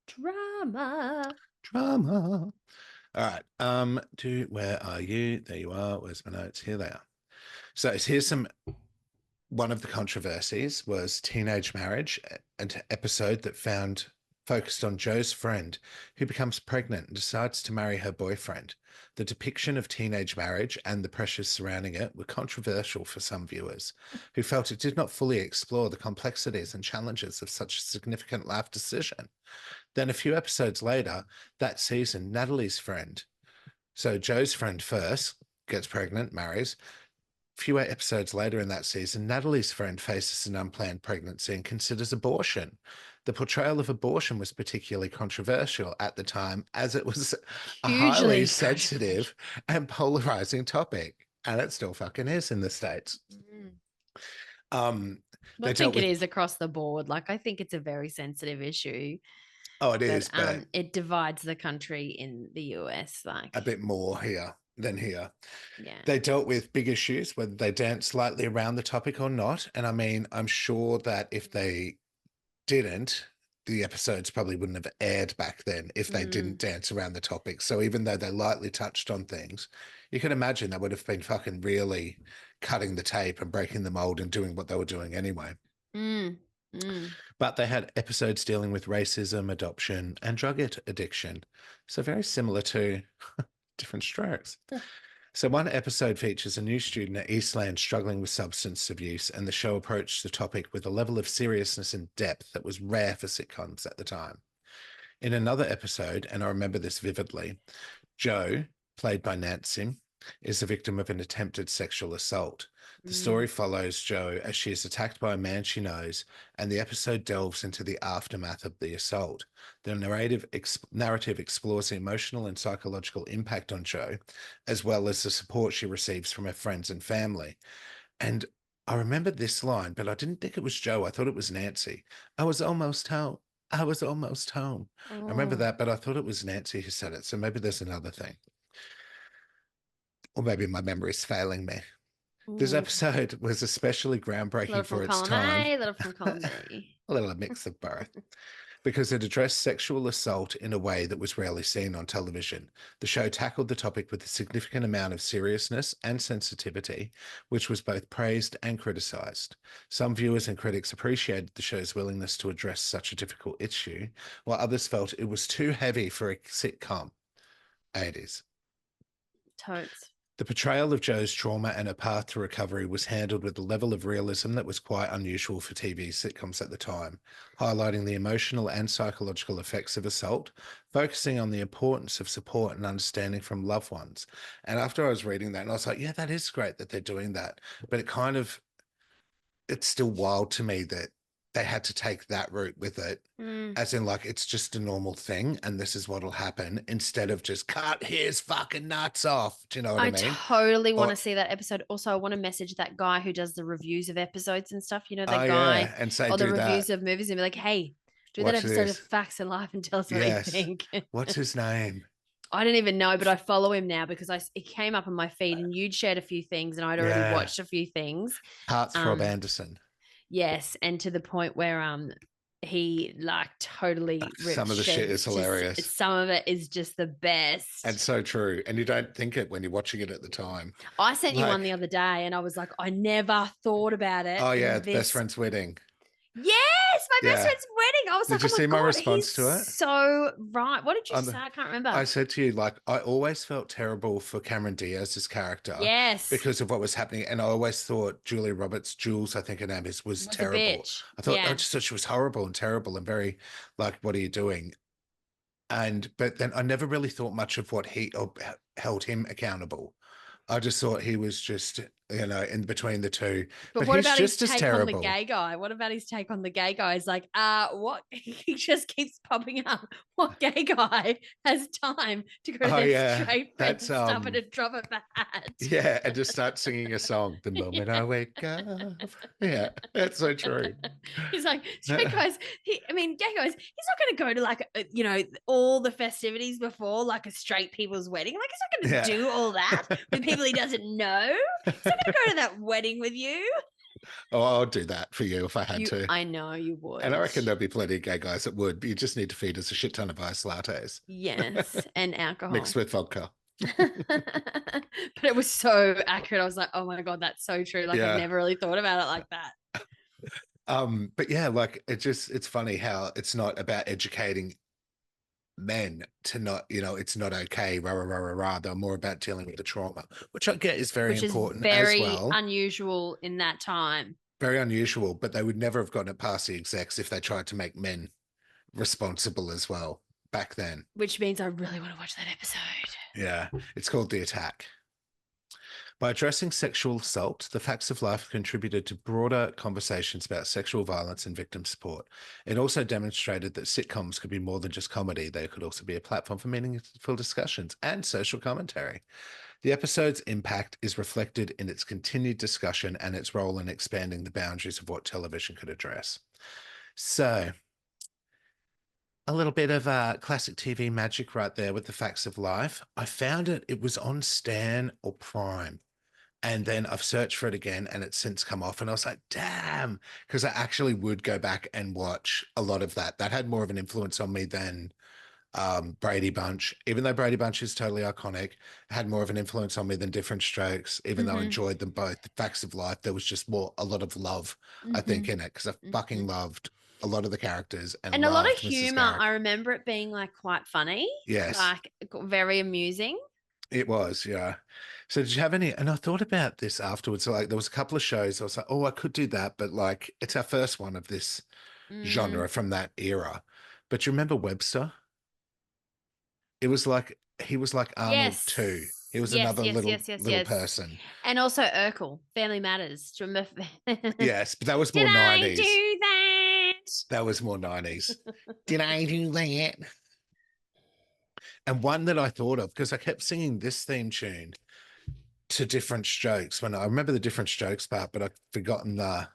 Drama. Drama. All right. Where are you? There you are. Where's my notes? Here they are. So here's some. One of the controversies was teenage marriage, an episode that focused on Joe's friend who becomes pregnant and decides to marry her boyfriend. The depiction of teenage marriage and the pressures surrounding it were controversial for some viewers who felt it did not fully explore the complexities and challenges of such a significant life decision. Then a few episodes later, that season, Natalie's friend, so Joe's friend first, gets pregnant, marries. Few episodes later in that season, Natalie's friend faces an unplanned pregnancy and considers abortion. The portrayal of abortion was particularly controversial at the time, as it was a highly Hugely sensitive and polarizing topic, and it still fucking is in the States. I They think dealt it with. is across the board. Like, I think it's a very sensitive issue. Oh, it is, but it divides the country in the US. Like, a bit more here than here. yeah. They dealt with big issues, whether they danced slightly around the topic or not. And I mean, I'm sure that if they didn't, the episodes probably wouldn't have aired back then if they didn't dance around the topic. So even though they lightly touched on things, you can imagine they would have been fucking really cutting the tape and breaking the mold and doing what they were doing anyway. But they had episodes dealing with racism, adoption, and drug addiction. So very similar to Diff'rent Strokes. So one episode features a new student at Eastland struggling with substance abuse, and the show approached the topic with a level of seriousness and depth that was rare for sitcoms at the time. In another episode, and I remember this vividly, Joe, played by Nancy, is the victim of an attempted sexual assault. The story follows Joe as she is attacked by a man she knows, and the episode delves into the aftermath of the assault. The narrative explores the emotional and psychological impact on Joe, as well as the support she receives from her friends and family. And I remember this line, but I didn't think it was Joe. I thought it was Nancy. I was almost home. I was almost home. I remember that, but I thought it was Nancy who said it. So maybe there's another thing. Or maybe my memory is failing me. This episode was especially groundbreaking for its time. A little from column B. A little mix of both. because it addressed sexual assault in a way that was rarely seen on television. The show tackled the topic with a significant amount of seriousness and sensitivity, which was both praised and criticized. Some viewers and critics appreciated the show's willingness to address such a difficult issue, while others felt it was too heavy for a sitcom. 80s. Totes. The portrayal of Joe's trauma and her path to recovery was handled with a level of realism that was quite unusual for TV sitcoms at the time, highlighting the emotional and psychological effects of assault, focusing on the importance of support and understanding from loved ones. And after I was reading that, and I was like, yeah, that is great that they're doing that. But it's still wild to me that they had to take that route with it. As in, like, it's just a normal thing and this is what'll happen instead of just cut his fucking nuts off. Do you know what I mean? Totally want Or, to see that episode. Also, I want to message that guy who does the reviews of episodes and stuff. You know, that oh, guy yeah. And say, or the do reviews that. of movies and be like, hey, do that Watch episode of this. Facts and Life and tell us what you Yes. think. What's his name? I don't even know, but I follow him now because it came up on my feed and you'd shared a few things and I'd already Yeah. watched a few things. Heartthrob Anderson. Yes, and to the point where he like totally ripped Some of the shit is just, hilarious. some of it is just the best. And so true. And you don't think it when you're watching it at the time. I sent you one the other day and I was like, I never thought about it. Oh, yeah. The best friend's wedding. Yes, my best friend's wedding. I was like, did you see my response to it? So right. What did you say? I can't remember. I said to you, like, I always felt terrible for Cameron Diaz's character. Yes. Because of what was happening. And I always thought Julia Roberts, Jules, I think her name is, was terrible. I just thought she was horrible and terrible and very like, what are you doing? But then I never really thought much of what he held him accountable. I just thought he was just, in between the two. But what he's about just his as take on the terrible. gay guy? What about his take on the gay guy? He's like, what? He just keeps popping up. What gay guy has time to go to their straight friends and stuff and a drop of a hat? Yeah, and just start singing a song the moment I wake up. Yeah, that's so true. He's like, straight guys, gay guys, he's not going to go to like, all the festivities before like a straight people's wedding. Like, he's not going to do all that with people he doesn't know. He's not going to go to that wedding with you. Oh, I'll do that for you if I had to. I know you would. And I reckon there'll be plenty of gay guys that would. But you just need to feed us a shit ton of ice lattes. Yes, and alcohol. Mixed with vodka. But it was so accurate. I was like, oh my God, that's so true. Like, I've never really thought about it like that. But yeah, like it's funny how it's not about educating men to not, it's not okay, rah, rah, rah, rah, rah. They're more about dealing with the trauma, which I get is very important very as well. Unusual in that time. Very unusual, but they would never have gotten it past the execs if they tried to make men responsible as well back then. Which means I really want to watch that episode. Yeah, it's called The Attack. By addressing sexual assault, The Facts of Life contributed to broader conversations about sexual violence and victim support. It also demonstrated that sitcoms could be more than just comedy. They could also be a platform for meaningful discussions and social commentary. The episode's impact is reflected in its continued discussion and its role in expanding the boundaries of what television could address. So, a little bit of classic TV magic right there with The Facts of Life. I found it was on Stan or Prime. And then I've searched for it again and it's since come off. And I was like, damn, because I actually would go back and watch a lot of that. That had more of an influence on me than Brady Bunch. Even though Brady Bunch is totally iconic, it had more of an influence on me than Diff'rent Strokes, even though I enjoyed them both. The Facts of Life, there was just a lot of love, I think, in it, because I fucking loved a lot of the characters. And a lot of humor. I remember it being like quite funny. Yes. Like very amusing. It was, yeah. So did you have any, and I thought about this afterwards, so like there was a couple of shows, I was like, oh, I could do that, but like it's our first one of this genre from that era. But you remember Webster? It was like, he was like Arnold too. He was another little person. And also Urkel, Family Matters. Do you remember? Yes, but that was more 90s. Did I do that? That was more 90s. Did I do that? And one that I thought of, because I kept singing this theme tune to Diff'rent Strokes when I remember the Diff'rent Strokes part, but I've forgotten now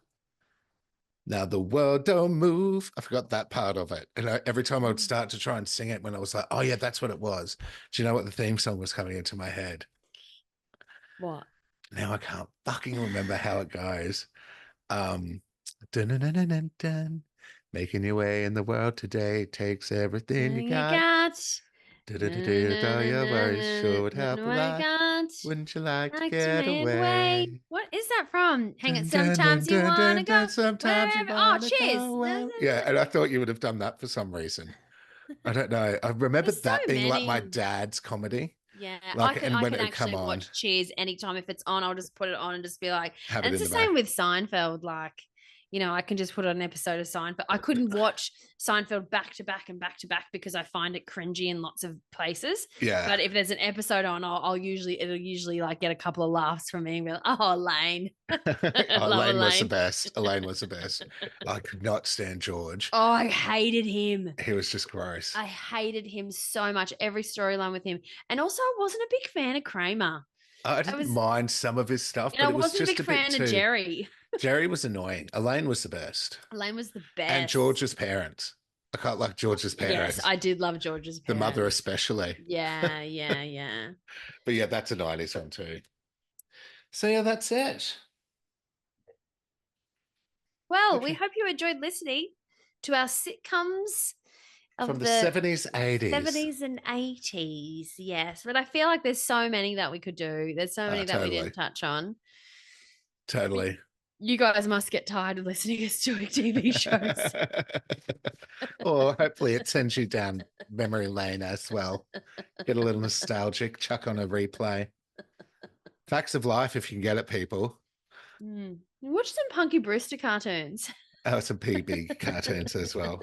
the world don't move. I forgot that part of it. And every time I would start to try and sing it when I was like, oh yeah, that's what it was. Do you know what the theme song was coming into my head? What? Now I can't fucking remember how it goes. Dun, dun, dun, dun, dun, Making your way in the world today takes everything you You got. got. All your worries sure would help a What I lot. got. Wouldn't you like to Like to get make way. away? What is that from? Hang on. Dun, dun, dun, Sometimes you dun, wanna dun, go dun, sometimes you wherever. Oh, wanna cheers. go well. Yeah, and I thought you would have done that for some reason. I don't know. I remembered There's so that being like my many. dad's comedy. Yeah, Like, and I when can it would come actually on, watch Cheers anytime if it's on. I'll just put it on and just be like, have and it it's in the the back. same with Seinfeld. Like, I can just put on an episode of Seinfeld. I couldn't watch Seinfeld back to back and back to back because I find it cringy in lots of places. Yeah. But if there's an episode on, it'll usually like get a couple of laughs from me and be like, oh, Elaine. Elaine was the best. Elaine was the best. I could not stand George. Oh, I hated him. He was just gross. I hated him so much. Every storyline with him. And also, I wasn't a big fan of Kramer. I didn't mind some of his stuff, but I it was wasn't just a big fan too. of Jerry. Jerry was annoying. Elaine was the best. Elaine was the best. And George's parents. I can't like George's parents. Yes, I did love George's parents. The mother especially. Yeah, yeah, yeah. But yeah, that's a 90s one too. So yeah, that's it. Well, Okay. we hope you enjoyed listening to our sitcoms of from the 70s, 80s. 70s and 80s. Yes, but I feel like there's so many that we could do. There's so many that we didn't touch on. Totally. You guys must get tired of listening to us doing TV shows. Or hopefully it sends you down memory lane as well. Get a little nostalgic, chuck on a replay. Facts of life if you can get it, people. Watch some Punky Brewster cartoons. Oh, some PB cartoons as well.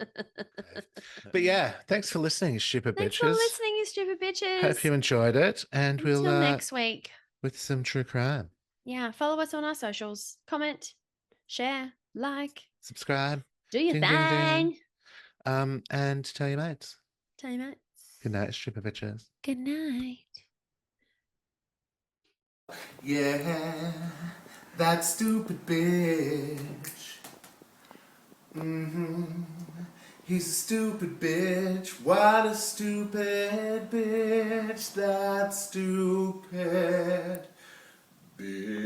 But yeah, thanks for listening, you stupid bitches. Thanks for listening, you stupid bitches. Hope you enjoyed it. And Until we'll next week with some true crime. Yeah, follow us on our socials. Comment, share, like, subscribe. Do your thing. And tell your mates. Tell your mates. Good night, stupid bitches. Good night. Yeah, that stupid bitch. He's a stupid bitch. What a stupid bitch. That stupid bitch.